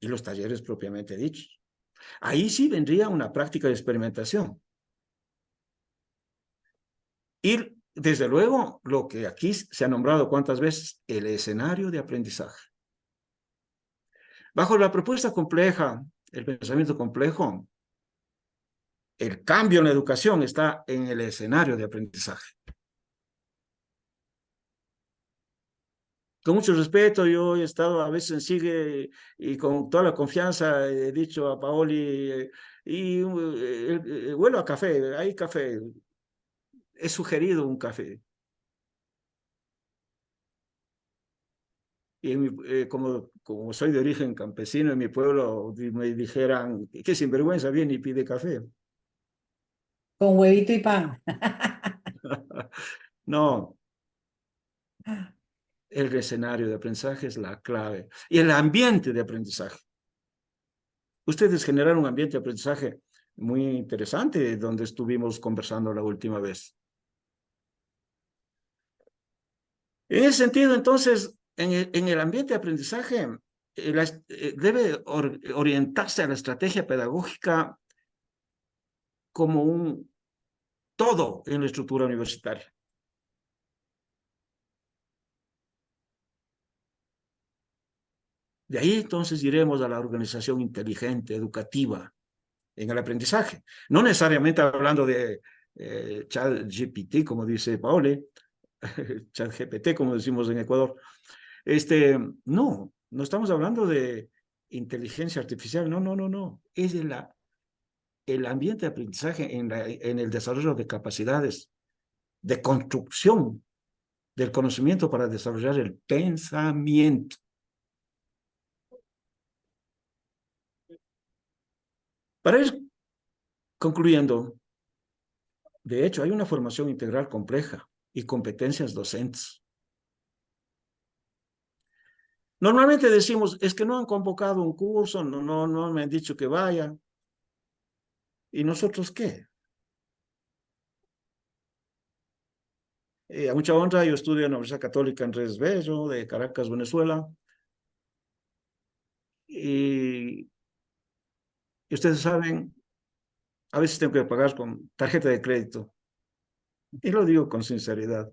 Y los talleres propiamente dichos. Ahí sí vendría una práctica de experimentación. Y desde luego, lo que aquí se ha nombrado cuántas veces, el escenario de aprendizaje. Bajo la propuesta compleja, el pensamiento complejo, el cambio en la educación está en el escenario de aprendizaje. Con mucho respeto, yo he estado a veces en Sigue y con toda la confianza he dicho a Paoli, huelo a café, hay café, he sugerido un café. Y como soy de origen campesino en mi pueblo, me dijeran, qué sinvergüenza viene y pide café. Con huevito y pan. No, el escenario de aprendizaje es la clave. Y el ambiente de aprendizaje. Ustedes generaron un ambiente de aprendizaje muy interesante donde estuvimos conversando la última vez. En ese sentido, entonces, en el ambiente de aprendizaje debe orientarse a la estrategia pedagógica como un todo en la estructura universitaria. De ahí entonces iremos a la organización inteligente, educativa, en el aprendizaje. No necesariamente hablando de ChatGPT, como dice Paole, ChatGPT, como decimos en Ecuador. No estamos hablando de inteligencia artificial, no. Es el ambiente de aprendizaje en el desarrollo de capacidades, de construcción del conocimiento para desarrollar el pensamiento. Para ir concluyendo, de hecho, hay una formación integral compleja y competencias docentes. Normalmente decimos, es que no han convocado un curso, no me han dicho que vaya. ¿Y nosotros qué? A mucha honra, yo estudio en la Universidad Católica Andrés Bello, de Caracas, Venezuela. Y ustedes saben, A veces tengo que pagar con tarjeta de crédito. Y lo digo con sinceridad.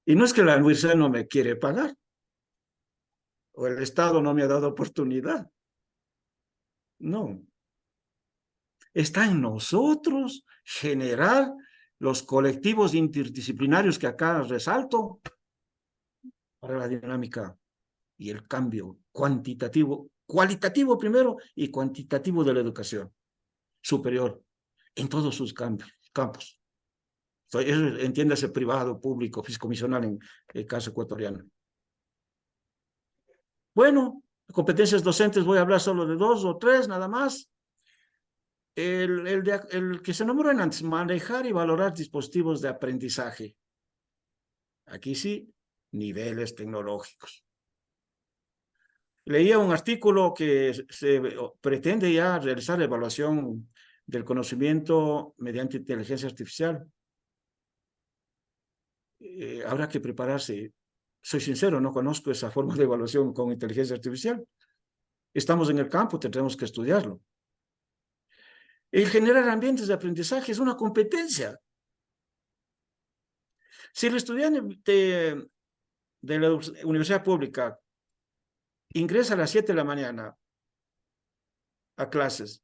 Y no es que la universidad no me quiere pagar, o el Estado no me ha dado oportunidad. No. Está en nosotros generar los colectivos interdisciplinarios que acá resalto para la dinámica y el cambio cuantitativo, cualitativo primero y cuantitativo de la educación superior en todos sus campos. Entiéndase privado, público, fiscomisional en el caso ecuatoriano. Bueno, competencias docentes voy a hablar solo de 2 o 3 nada más. El que se nombró antes, manejar y valorar dispositivos de aprendizaje. Aquí sí, niveles tecnológicos. Leía un artículo que se pretende ya realizar evaluación del conocimiento mediante inteligencia artificial. Habrá que prepararse. Soy sincero, no conozco esa forma de evaluación con inteligencia artificial. Estamos en el campo, tendremos que estudiarlo. El generar ambientes de aprendizaje es una competencia. Si el estudiante de la universidad pública ingresa a las 7 de la mañana a clases,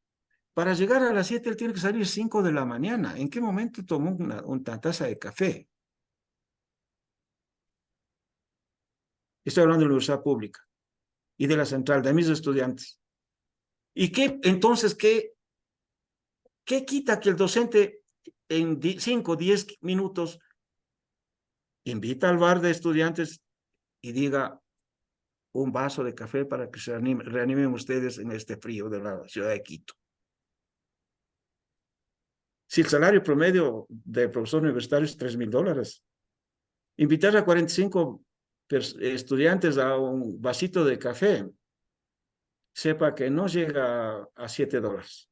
para llegar a las 7 él tiene que salir 5 de la mañana. ¿En qué momento tomó una taza de café? Estoy hablando de la universidad pública y de la central, de mis estudiantes. ¿Y entonces qué quita que el docente en 5 o 10 minutos invita al bar de estudiantes y diga un vaso de café para que se reanimen ustedes en este frío de la ciudad de Quito? Si el salario promedio del profesor universitario es $3,000, invitar a 45 estudiantes a un vasito de café, sepa que no llega a $7.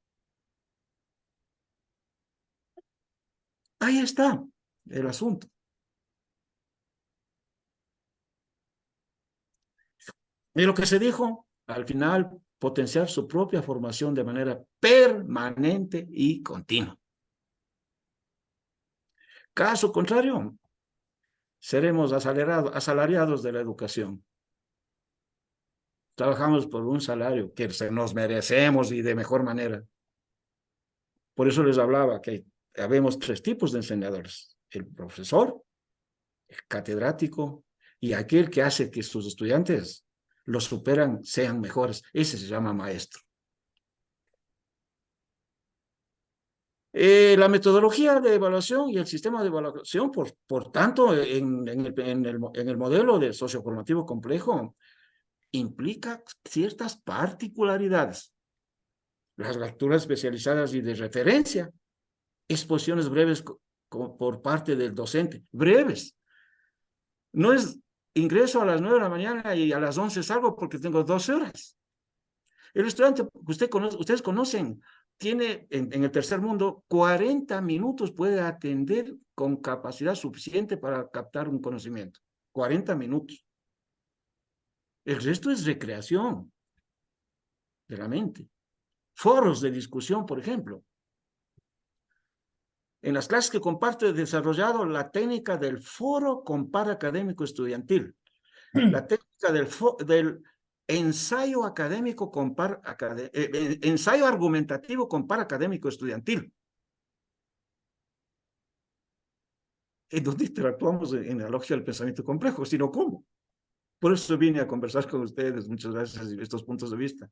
Ahí está el asunto. Y lo que se dijo, al final, potenciar su propia formación de manera permanente y continua. Caso contrario, seremos asalariados de la educación. Trabajamos por un salario que nos merecemos y de mejor manera. Por eso les hablaba que habemos 3 tipos de enseñadores: el profesor, el catedrático y aquel que hace que sus estudiantes los superan, sean mejores. Ese se llama maestro. La metodología de evaluación y el sistema de evaluación, por tanto, en el modelo de socioformativo complejo, implica ciertas particularidades. Las lecturas especializadas y de referencia, exposiciones breves por parte del docente, breves. No es ingreso a las 9 de la mañana y a las 11 salgo porque tengo 12 horas. El estudiante que ustedes conocen tiene en el tercer mundo 40 minutos, puede atender con capacidad suficiente para captar un conocimiento. 40 minutos. El resto es recreación de la mente. Foros de discusión, por ejemplo. En las clases que comparto he desarrollado la técnica del foro compar académico estudiantil, la técnica del ensayo académico ensayo argumentativo compar académico estudiantil, en donde interactuamos en la lógica del pensamiento complejo, sino cómo. Por eso vine a conversar con ustedes, muchas gracias, estos puntos de vista.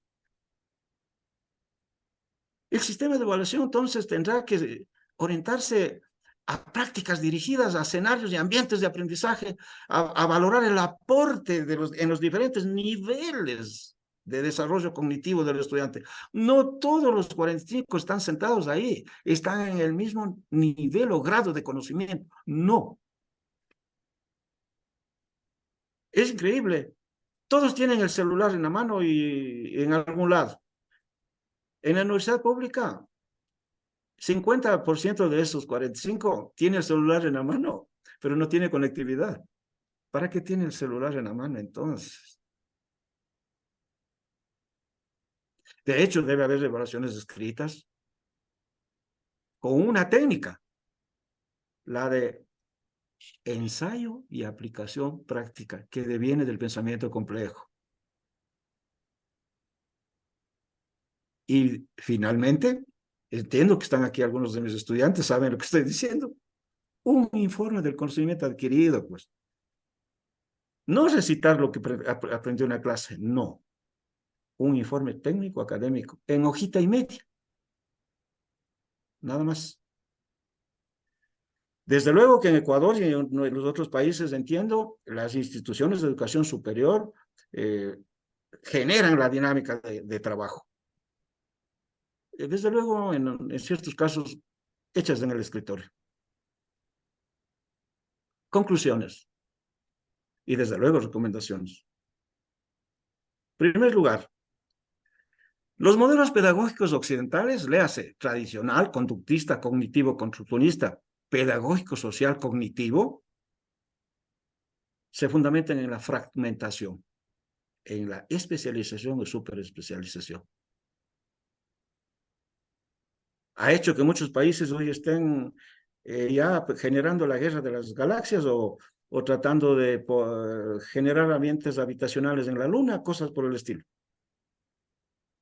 El sistema de evaluación entonces tendrá que orientarse a prácticas dirigidas a escenarios y ambientes de aprendizaje, a valorar el aporte en los diferentes niveles de desarrollo cognitivo del estudiante. No todos los 45 están sentados ahí, están en el mismo nivel o grado de conocimiento. No. Es increíble. Todos tienen el celular en la mano y en algún lado. En la universidad pública, 50% de esos 45 tiene el celular en la mano, pero no tiene conectividad. ¿Para qué tiene el celular en la mano entonces? De hecho, debe haber evaluaciones escritas con una técnica, la de ensayo y aplicación práctica, que deviene del pensamiento complejo. Y finalmente, entiendo que están aquí algunos de mis estudiantes, saben lo que estoy diciendo. Un informe del conocimiento adquirido, pues. No recitar lo que aprendió en la clase, no. Un informe técnico académico en hojita y media, nada más. Desde luego que en Ecuador y en los otros países, entiendo, las instituciones de educación superior generan la dinámica de trabajo. Desde luego, en ciertos casos, hechas en el escritorio. Conclusiones y, desde luego, recomendaciones. En primer lugar, los modelos pedagógicos occidentales, léase, tradicional, conductista, cognitivo, construccionista, pedagógico, social, cognitivo, se fundamentan en la fragmentación, en la especialización o superespecialización. Ha hecho que muchos países hoy estén ya generando la guerra de las galaxias o tratando de generar ambientes habitacionales en la Luna, cosas por el estilo.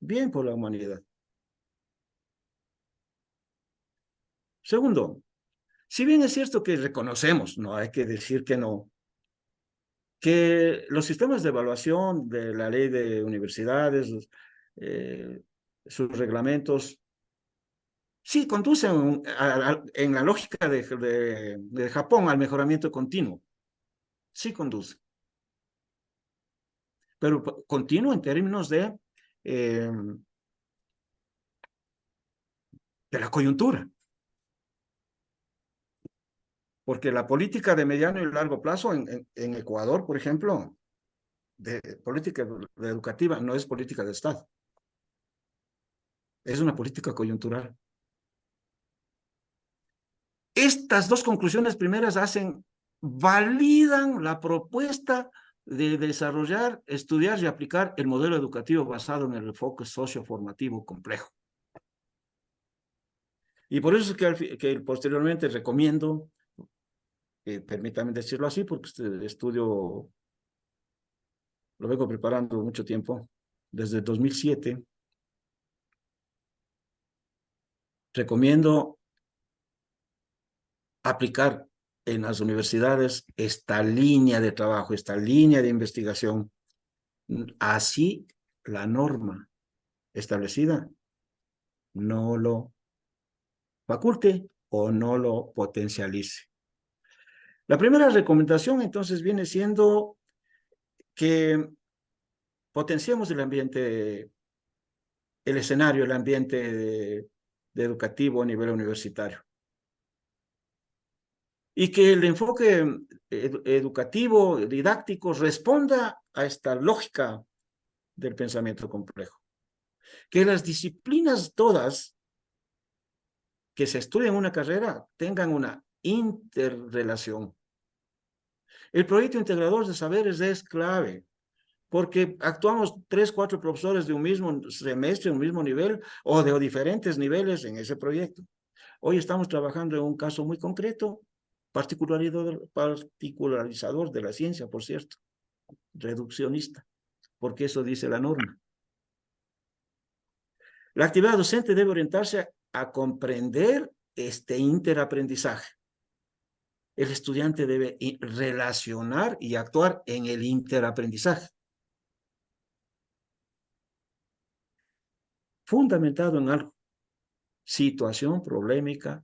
Bien por la humanidad. Segundo, si bien es cierto que reconocemos, no hay que decir que no, que los sistemas de evaluación de la ley de universidades, sus reglamentos, sí conducen en la lógica de Japón al mejoramiento continuo. Sí conduce. Pero continuo en términos de la coyuntura. Porque la política de mediano y largo plazo en Ecuador, por ejemplo, de política educativa no es política de Estado. Es una política coyuntural. Estas dos conclusiones primeras validan la propuesta de desarrollar, estudiar y aplicar el modelo educativo basado en el enfoque socioformativo complejo. Y por eso es que posteriormente recomiendo, permítanme decirlo así, porque este estudio lo vengo preparando mucho tiempo, desde 2007, recomiendo aplicar en las universidades esta línea de trabajo, esta línea de investigación. Así la norma establecida no lo faculte o no lo potencialice. La primera recomendación entonces viene siendo que potenciemos el ambiente, el escenario, el ambiente de educativo a nivel universitario. Y que el enfoque educativo, didáctico, responda a esta lógica del pensamiento complejo. Que las disciplinas todas que se estudian en una carrera tengan una interrelación. El proyecto integrador de saberes es clave, porque actuamos 3, 4 profesores de un mismo semestre, un mismo nivel, o de diferentes niveles en ese proyecto. Hoy estamos trabajando en un caso muy concreto, particularizador de la ciencia, por cierto, reduccionista, porque eso dice la norma. La actividad docente debe orientarse a comprender este interaprendizaje. El estudiante debe relacionar y actuar en el interaprendizaje, fundamentado en algo, situación problemática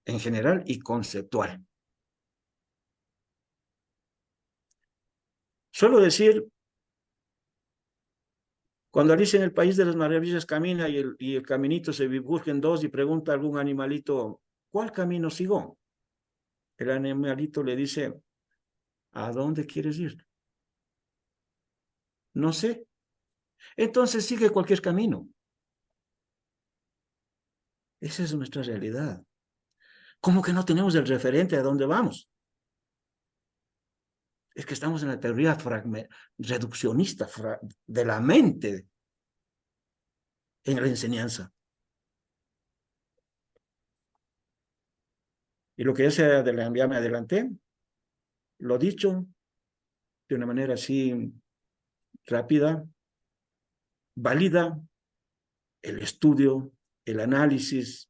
en general y conceptual. Suelo decir, cuando Alicia en el País de las Maravillas camina y el caminito se bifurca en dos y pregunta a algún animalito, ¿cuál camino sigo? El animalito le dice, ¿a dónde quieres ir? No sé. Entonces sigue cualquier camino. Esa es nuestra realidad. ¿Cómo que no tenemos el referente a dónde vamos? Es que estamos en la teoría reduccionista de la mente. en la enseñanza. Y lo que ya me adelanté, lo dicho de una manera así rápida, válida, el estudio, el análisis,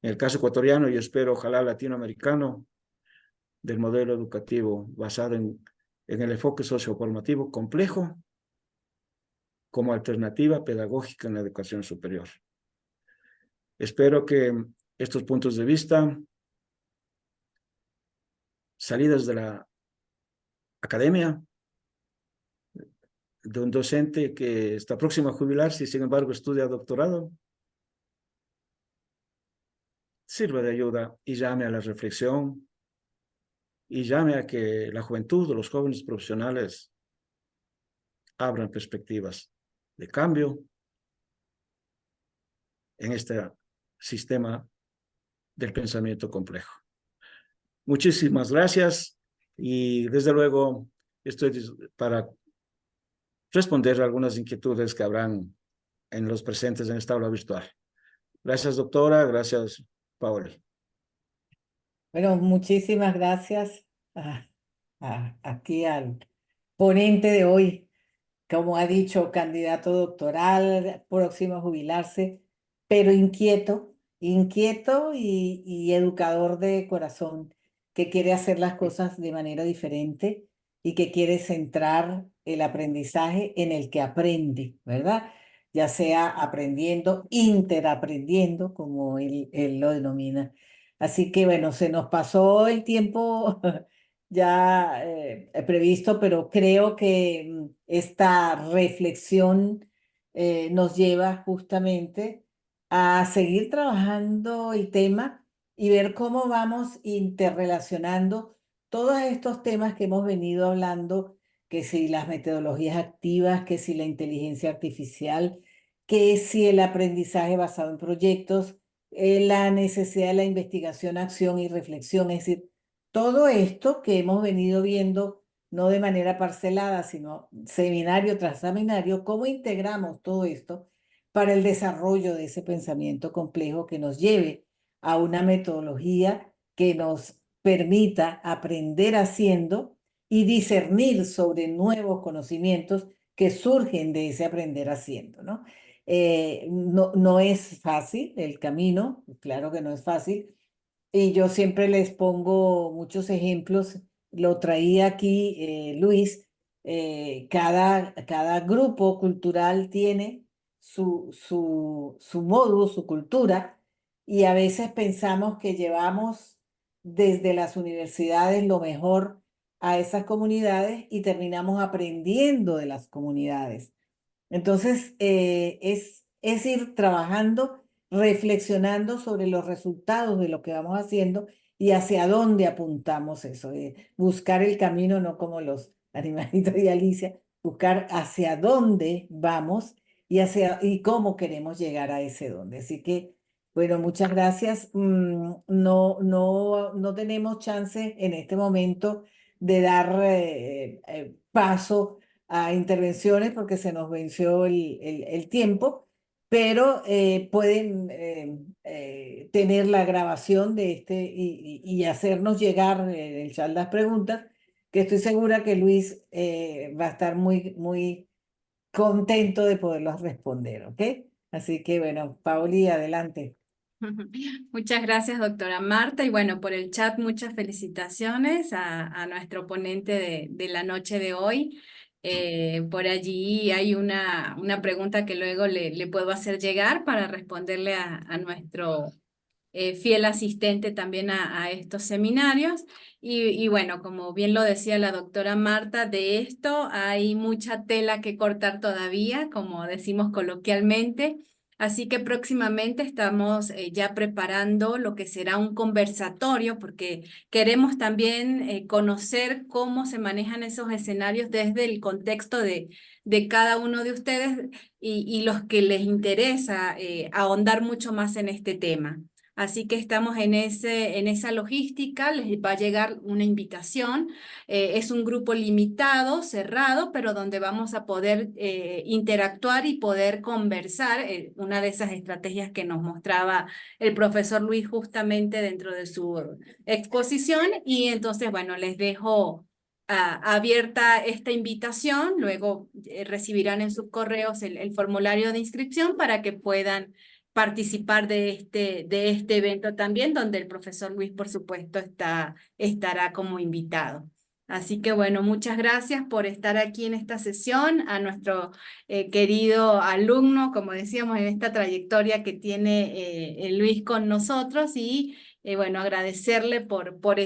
en el caso ecuatoriano y espero ojalá latinoamericano, del modelo educativo basado en el enfoque socioformativo complejo como alternativa pedagógica en la educación superior. Espero que estos puntos de vista, salidas de la academia, de un docente que está próximo a jubilarse y sin embargo estudia doctorado, sirva de ayuda y llame a la reflexión y llame a que la juventud, los jóvenes profesionales abran perspectivas de cambio en este sistema del pensamiento complejo. Muchísimas gracias y desde luego estoy para responder a algunas inquietudes que habrán en los presentes en esta aula virtual. Gracias, doctora. Gracias, Paoli. Bueno, muchísimas gracias aquí al ponente de hoy, como ha dicho, candidato doctoral, próximo a jubilarse, pero inquieto y educador de corazón, que quiere hacer las cosas de manera diferente y que quiere centrar el aprendizaje en el que aprende, ¿verdad? Ya sea aprendiendo, interaprendiendo, como él lo denomina. Así que bueno, se nos pasó el tiempo ya previsto, pero creo que esta reflexión nos lleva justamente a seguir trabajando el tema y ver cómo vamos interrelacionando todos estos temas que hemos venido hablando, que si las metodologías activas, que si la inteligencia artificial, que si el aprendizaje basado en proyectos, la necesidad de la investigación, acción y reflexión, es decir, todo esto que hemos venido viendo, no de manera parcelada, sino seminario tras seminario, cómo integramos todo esto para el desarrollo de ese pensamiento complejo que nos lleve a una metodología que nos permita aprender haciendo y discernir sobre nuevos conocimientos que surgen de ese aprender haciendo, ¿no? No es fácil el camino, claro que no es fácil, y yo siempre les pongo muchos ejemplos. Lo traía aquí Luis. Cada grupo cultural tiene su modo, su cultura, y a veces pensamos que llevamos desde las universidades lo mejor a esas comunidades y terminamos aprendiendo de las comunidades. Entonces, es ir trabajando, reflexionando sobre los resultados de lo que vamos haciendo y hacia dónde apuntamos eso. Buscar el camino, no como los animalitos de Alicia, buscar hacia dónde vamos y cómo queremos llegar a ese dónde. Así que, bueno, muchas gracias. No tenemos chance en este momento de dar paso a intervenciones porque se nos venció el tiempo, pero pueden tener la grabación de y hacernos llegar el chat las preguntas, que estoy segura que Luis va a estar muy contento de poderlos responder, ¿ok? Así que bueno, Pauli, adelante. Muchas gracias, doctora Marta. Y bueno, por el chat, muchas felicitaciones a nuestro ponente de la noche de hoy. Por allí hay una pregunta que luego le puedo hacer llegar para responderle a nuestro fiel asistente también a estos seminarios. Y bueno, como bien lo decía la doctora Marta, de esto hay mucha tela que cortar todavía, como decimos coloquialmente. Así que próximamente estamos ya preparando lo que será un conversatorio, porque queremos también conocer cómo se manejan esos escenarios desde el contexto de cada uno de ustedes y los que les interesa ahondar mucho más en este tema. Así que estamos en esa logística, les va a llegar una invitación. Es un grupo limitado, cerrado, pero donde vamos a poder interactuar y poder conversar. Una de esas estrategias que nos mostraba el profesor Luis justamente dentro de su exposición. Y entonces, bueno, les dejo abierta esta invitación. Luego recibirán en sus correos el formulario de inscripción para que puedan participar de este evento también, donde el profesor Luis, por supuesto, estará como invitado. Así que bueno, muchas gracias por estar aquí en esta sesión, a nuestro querido alumno, como decíamos, en esta trayectoria que tiene Luis con nosotros y bueno, agradecerle por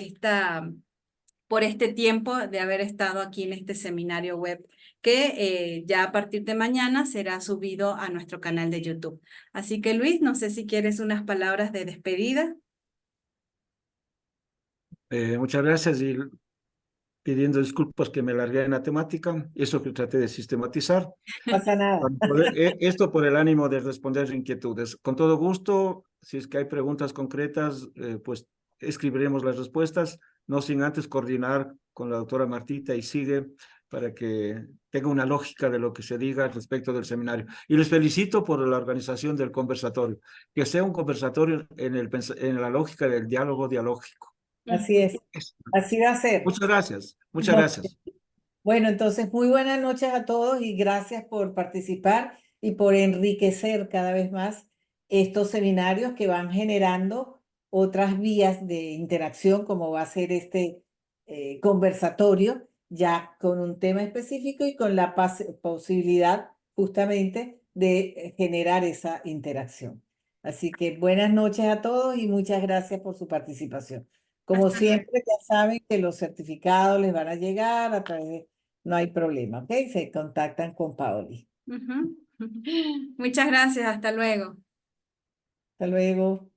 este tiempo de haber estado aquí en este seminario web que ya a partir de mañana será subido a nuestro canal de YouTube. Así que Luis, no sé si quieres unas palabras de despedida. Muchas gracias y pidiendo disculpas que me largué en la temática, eso que traté de sistematizar. No pasa nada. Esto por el ánimo de responder inquietudes. Con todo gusto, si es que hay preguntas concretas, pues escribiremos las respuestas, no sin antes coordinar con la doctora Martita y sigue para que tenga una lógica de lo que se diga respecto del seminario. Y les felicito por la organización del conversatorio, que sea un conversatorio en la lógica del diálogo dialógico. Así es, así va a ser. Muchas gracias, muchas gracias. Bueno, entonces muy buenas noches a todos y gracias por participar y por enriquecer cada vez más estos seminarios que van generando otras vías de interacción, como va a ser este conversatorio, ya con un tema específico y con la posibilidad justamente de generar esa interacción. Así que buenas noches a todos y muchas gracias por su participación. Como Hasta luego. siempre, ya saben que los certificados les van a llegar a través de no hay problema, ¿ok? Se contactan con Paoli. Muchas gracias, hasta luego. Hasta luego.